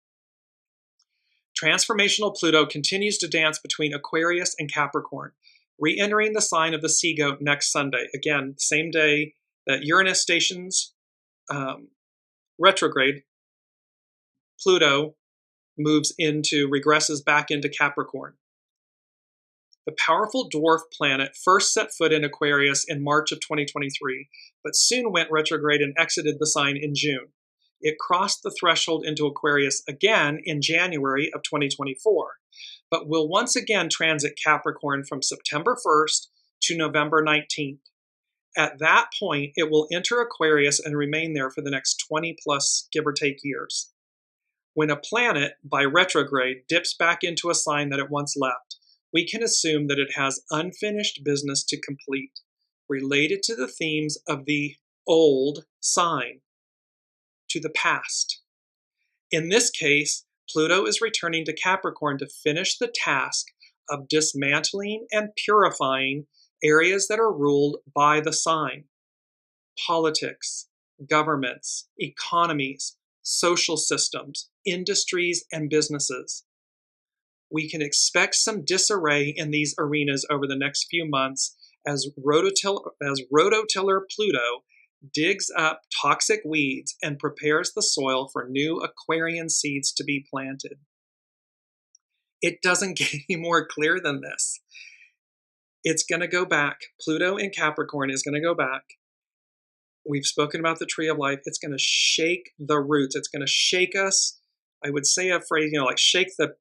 Transformational Pluto continues to dance between Aquarius and Capricorn, re-entering the sign of the sea goat next Sunday. Again, same day that Uranus stations retrograde, Pluto regresses back into Capricorn. The powerful dwarf planet first set foot in Aquarius in March of 2023, but soon went retrograde and exited the sign in June. It crossed the threshold into Aquarius again in January of 2024, but will once again transit Capricorn from September 1st to November 19th. At that point, it will enter Aquarius and remain there for the next 20 plus, give or take, years. When a planet, by retrograde, dips back into a sign that it once left, we can assume that it has unfinished business to complete, related to the themes of the old sign, to the past. In this case, Pluto is returning to Capricorn to finish the task of dismantling and purifying areas that are ruled by the sign. Politics, governments, economies, social systems, industries, and businesses. We can expect some disarray in these arenas over the next few months as rototiller Pluto digs up toxic weeds and prepares the soil for new Aquarian seeds to be planted. It doesn't get any more clear than this. It's going to go back. Pluto in Capricorn is going to go back. We've spoken about the tree of life. It's going to shake the roots. It's going to shake us. I would say a phrase, like shake the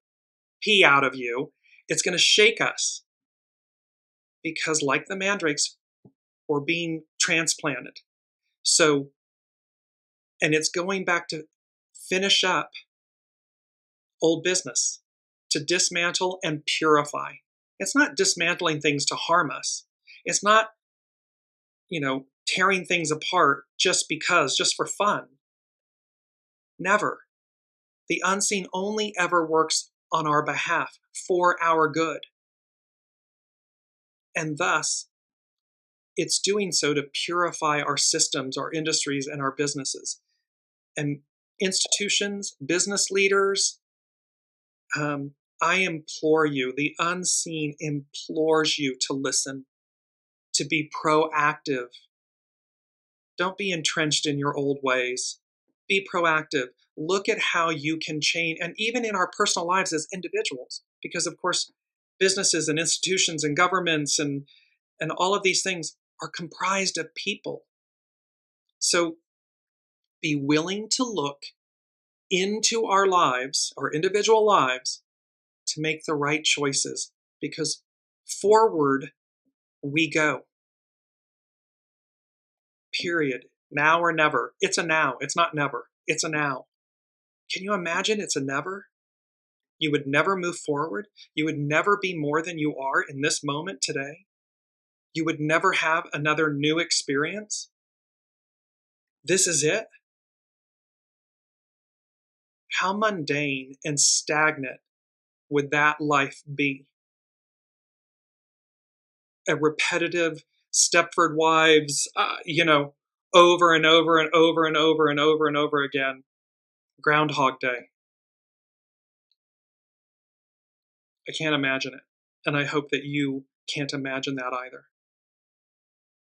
pee out of you. It's going to shake us because, like the mandrakes, we're being transplanted. So, and it's going back to finish up old business, to dismantle and purify. It's not dismantling things to harm us. It's not, tearing things apart just for fun. Never. The unseen only ever works on our behalf for our good. And thus, it's doing so to purify our systems, our industries, and our businesses. And institutions, business leaders, I implore you, the unseen implores you to listen, to be proactive. Don't be entrenched in your old ways. Be proactive. Look at how you can change, and even in our personal lives as individuals, because of course, businesses and institutions and governments and all of these things are comprised of people. So be willing to look into our lives, our individual lives, to make the right choices, because forward we go. Period. Now or never. It's a now. It's not never. It's a now. Can you imagine it's a never? You would never move forward. You would never be more than you are in this moment today. You would never have another new experience. This is it. How mundane and stagnant would that life be? A repetitive Stepford Wives, over and over and over and over and over and over again. Groundhog Day. I can't imagine it. And I hope that you can't imagine that either.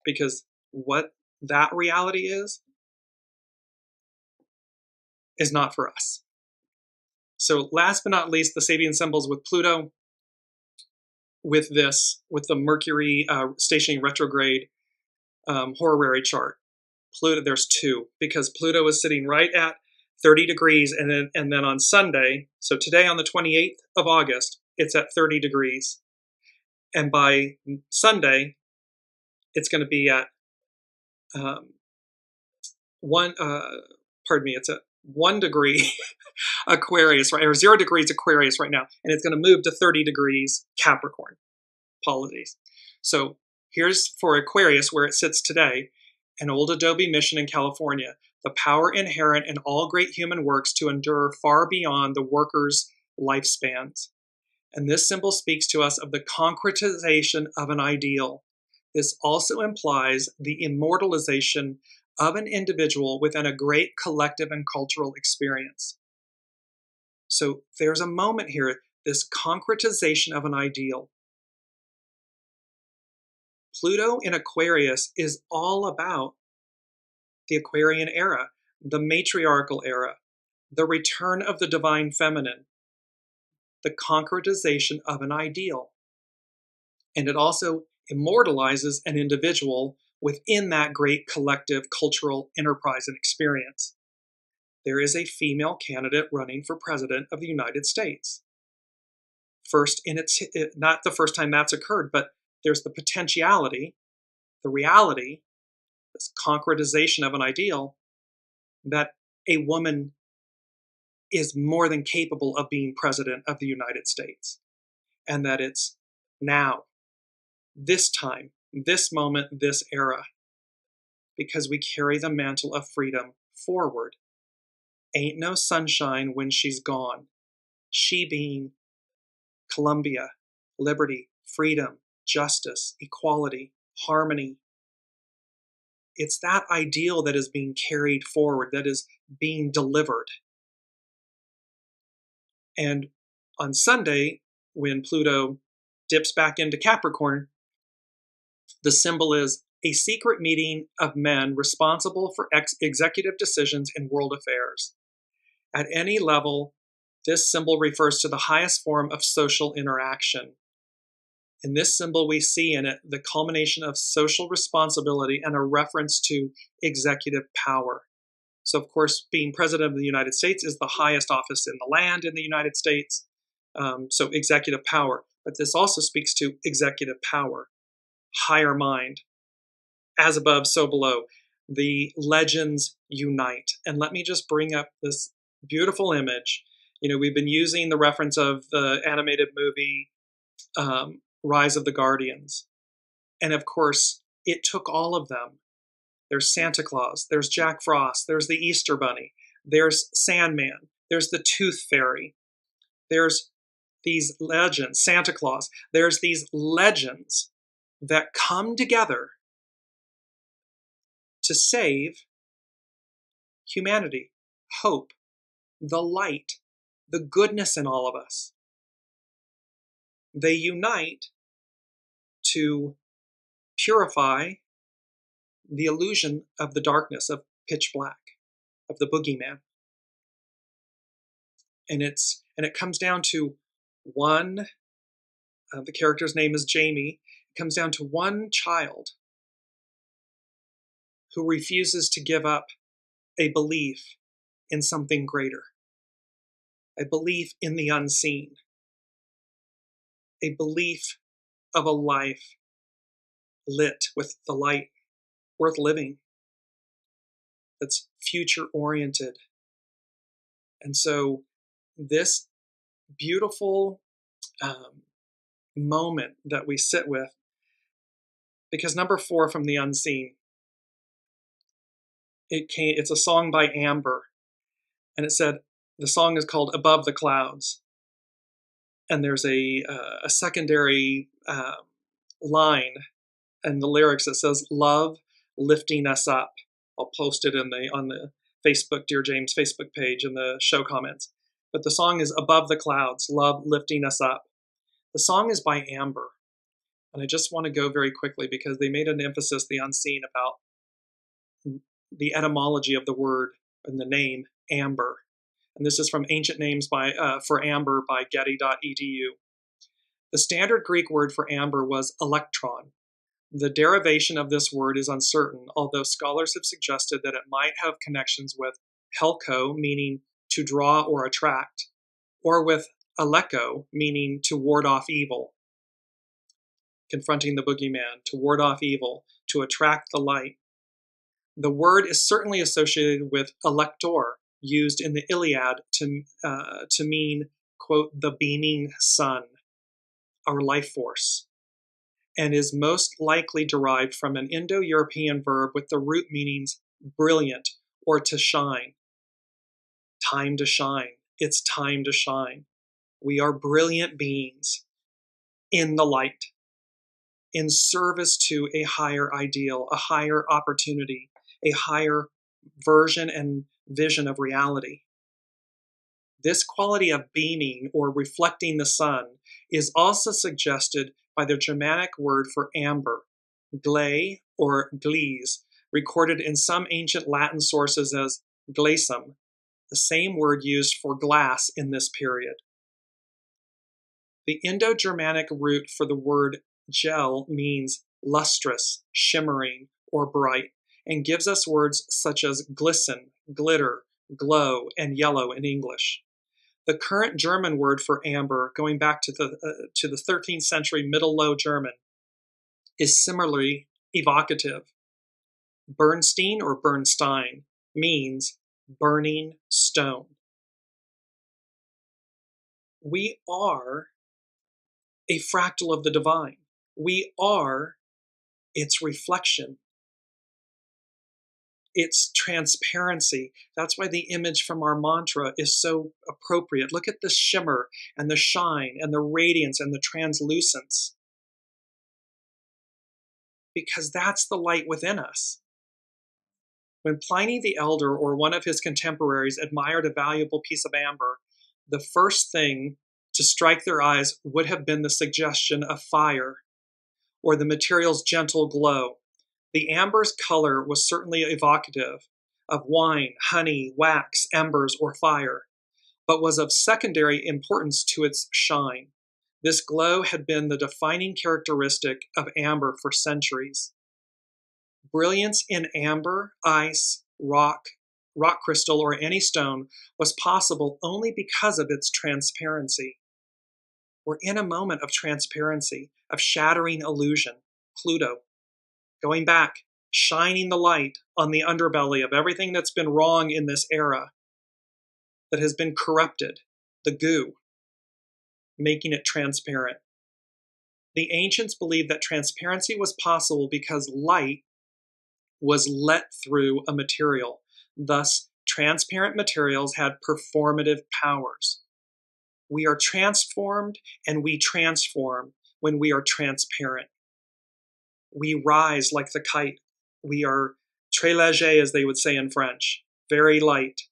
Because what that reality is not for us. So last but not least, the Sabian symbols with Pluto, with the Mercury stationing retrograde horary chart. Pluto, there's two, because Pluto is sitting right at 30 degrees, and then on Sunday, so today on the 28th of August, it's at 30 degrees. And by Sunday, it's going to be at it's at 1 degree Aquarius, right, or 0 degrees Aquarius right now, and it's going to move to 30 degrees Capricorn. Apologies. So here's for Aquarius, where it sits today, an old adobe mission in California, the power inherent in all great human works to endure far beyond the worker's lifespans. And this symbol speaks to us of the concretization of an ideal. This also implies the immortalization of an individual within a great collective and cultural experience. So there's a moment here, this concretization of an ideal. Pluto in Aquarius is all about the Aquarian era, the matriarchal era, the return of the divine feminine, the concretization of an ideal. And it also immortalizes an individual within that great collective cultural enterprise and experience. There is a female candidate running for president of the United States. Not the first time that's occurred, but there's the potentiality, the reality, this concretization of an ideal, that a woman is more than capable of being president of the United States. And that it's now, this time, this moment, this era, because we carry the mantle of freedom forward. Ain't no sunshine when she's gone. She being Columbia, liberty, freedom, justice, equality, harmony. It's that ideal that is being carried forward, that is being delivered. And on Sunday, when Pluto dips back into Capricorn, the symbol is a secret meeting of men responsible for executive decisions in world affairs. At any level, this symbol refers to the highest form of social interaction. In this symbol, we see in it the culmination of social responsibility and a reference to executive power. So, of course, being president of the United States is the highest office in the land in the United States. So executive power. But this also speaks to executive power, higher mind, as above, so below. The legends unite. And let me just bring up this beautiful image. We've been using the reference of the animated movie Rise of the Guardians. And of course, it took all of them. There's Santa Claus, there's Jack Frost, there's the Easter Bunny, there's Sandman, there's the Tooth Fairy, there's these legends, Santa Claus, there's these legends that come together to save humanity, hope, the light, the goodness in all of us. They unite to purify the illusion of the darkness, of pitch black, of the boogeyman. And it comes down to one, the character's name is Jamie, it comes down to one child who refuses to give up a belief in something greater, a belief in the unseen, a belief of a life lit with the light worth living, that's future-oriented. And so this beautiful moment that we sit with, because number 4 from the unseen, it's a song by Amber, and it said, the song is called Above the Clouds. And there's a secondary line in the lyrics that says, love lifting us up. I'll post it on the Facebook, Dearjames Facebook page in the show comments. But the song is Above the Clouds, love lifting us up. The song is by Amber. And I just want to go very quickly because they made an emphasis, the unseen, about the etymology of the word and the name Amber. And this is from Ancient Names for Amber by Getty.edu. The standard Greek word for amber was electron. The derivation of this word is uncertain, although scholars have suggested that it might have connections with helko, meaning to draw or attract, or with aleko, meaning to ward off evil. Confronting the boogeyman, to ward off evil, to attract the light. The word is certainly associated with elector, used in the Iliad to mean, quote, the beaming sun, our life force, and is most likely derived from an Indo-European verb with the root meanings brilliant or to shine. Time to shine. It's time to shine. We are brilliant beings in the light, in service to a higher ideal, a higher opportunity, a higher version and vision of reality. This quality of beaming or reflecting the sun is also suggested by the Germanic word for amber, gley or glees, recorded in some ancient Latin sources as glacum, the same word used for glass in this period. The Indo-Germanic root for the word gel means lustrous, shimmering, or bright, and gives us words such as glisten, glitter, glow, and yellow in English. The current German word for amber, going back to the 13th century Middle Low German, is similarly evocative. Bernstein or Bernstein means burning stone. We are a fractal of the divine. We are its reflection, its transparency. That's why the image from our mantra is so appropriate. Look at the shimmer and the shine and the radiance and the translucence. Because that's the light within us. When Pliny the Elder or one of his contemporaries admired a valuable piece of amber, the first thing to strike their eyes would have been the suggestion of fire or the material's gentle glow. The amber's color was certainly evocative of wine, honey, wax, embers, or fire, but was of secondary importance to its shine. This glow had been the defining characteristic of amber for centuries. Brilliance in amber, ice, rock crystal, or any stone was possible only because of its transparency. We're in a moment of transparency, of shattering illusion. Pluto, going back, shining the light on the underbelly of everything that's been wrong in this era, that has been corrupted, the goo, making it transparent. The ancients believed that transparency was possible because light was let through a material. Thus, transparent materials had performative powers. We are transformed and we transform when we are transparent. We rise like the kite. We are très léger, as they would say in French, very light.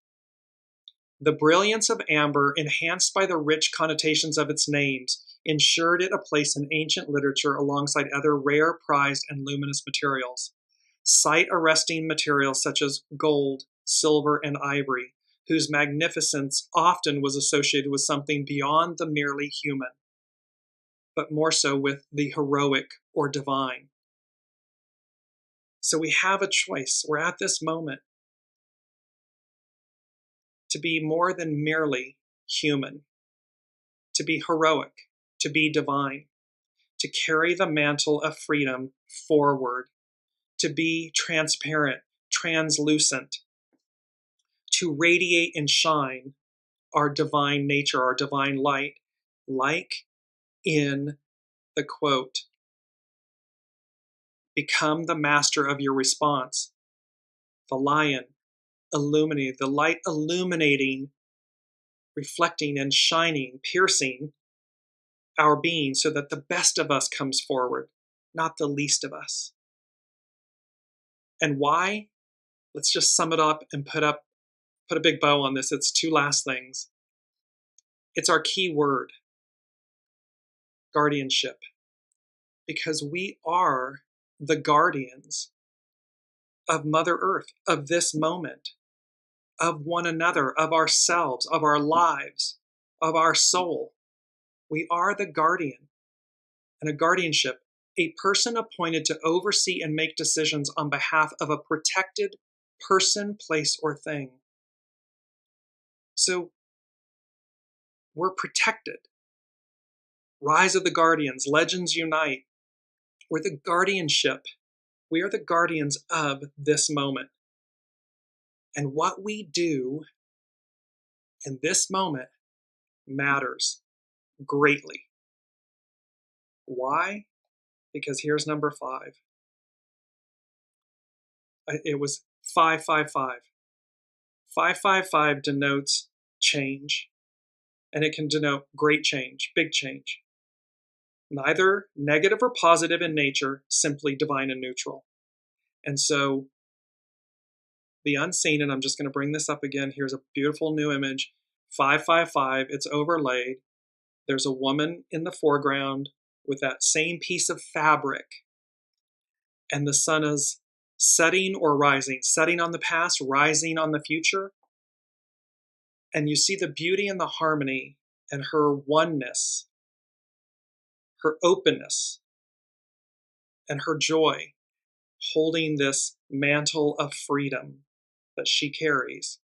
The brilliance of amber, enhanced by the rich connotations of its names, ensured it a place in ancient literature alongside other rare, prized, and luminous materials. Sight-arresting materials such as gold, silver, and ivory, whose magnificence often was associated with something beyond the merely human, but more so with the heroic or divine. So we have a choice. We're at this moment to be more than merely human, to be heroic, to be divine, to carry the mantle of freedom forward, to be transparent, translucent, to radiate and shine our divine nature, our divine light, like in the quote, "Become the master of your response." The lion illuminating, the light illuminating, reflecting and shining, piercing our being so that the best of us comes forward, not the least of us. And why? Let's just sum it up and put a big bow on this. It's two last things. It's our key word, guardianship, because we are the guardians of Mother Earth, of this moment, of one another, of ourselves, of our lives, of our soul. We are the guardian. And a guardianship, a person appointed to oversee and make decisions on behalf of a protected person, place, or thing. So we're protected. Rise of the Guardians, legends unite. We're the guardianship. We are the guardians of this moment. And what we do in this moment matters greatly. Why? Because here's number 5. It was 555. 555 denotes change, and it can denote great change, big change. Neither negative or positive in nature, simply divine and neutral. And so the unseen, and I'm just going to bring this up again. Here's a beautiful new image. 555, it's overlaid. There's a woman in the foreground with that same piece of fabric. And the sun is setting or rising, setting on the past, rising on the future. And you see the beauty and the harmony and her oneness, her openness, and her joy, holding this mantle of freedom that she carries.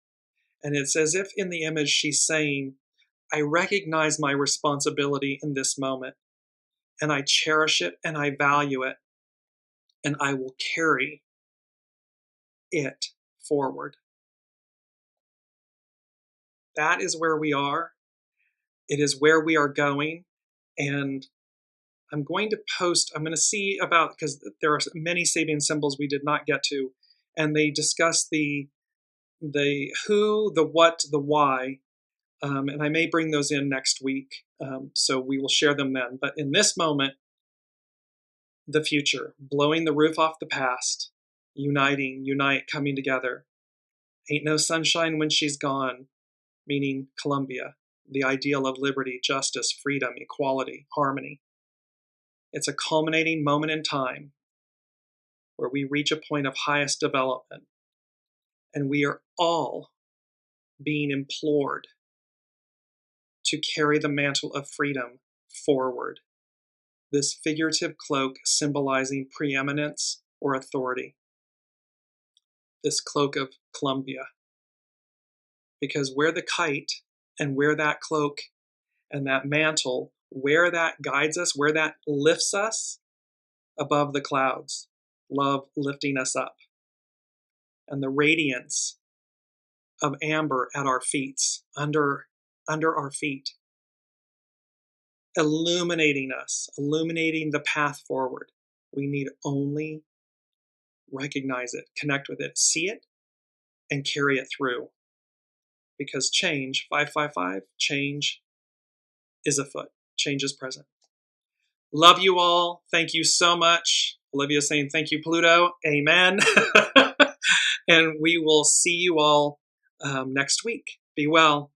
And it's as if in the image she's saying, I recognize my responsibility in this moment, and I cherish it and I value it, and I will carry it forward. That is where we are. It is where we are going. And I'm going to see about, because there are many Sabian symbols we did not get to, and they discuss the who, the what, the why, and I may bring those in next week, so we will share them then. But in this moment, the future, blowing the roof off the past, unite, coming together. Ain't no sunshine when she's gone, meaning Columbia, the ideal of liberty, justice, freedom, equality, harmony. It's a culminating moment in time where we reach a point of highest development, and we are all being implored to carry the mantle of freedom forward. This figurative cloak symbolizing preeminence or authority. This cloak of Columbia. Because where the kite and where that cloak and that mantle, where that guides us, where that lifts us above the clouds, love lifting us up. And the radiance of amber at our feet, under our feet, illuminating us, illuminating the path forward. We need only recognize it, connect with it, see it, and carry it through. Because change, 555, change is afoot. Change is present. Love you all. Thank you so much. Olivia's saying thank you, Pluto. Amen. And we will see you all next week. Be well.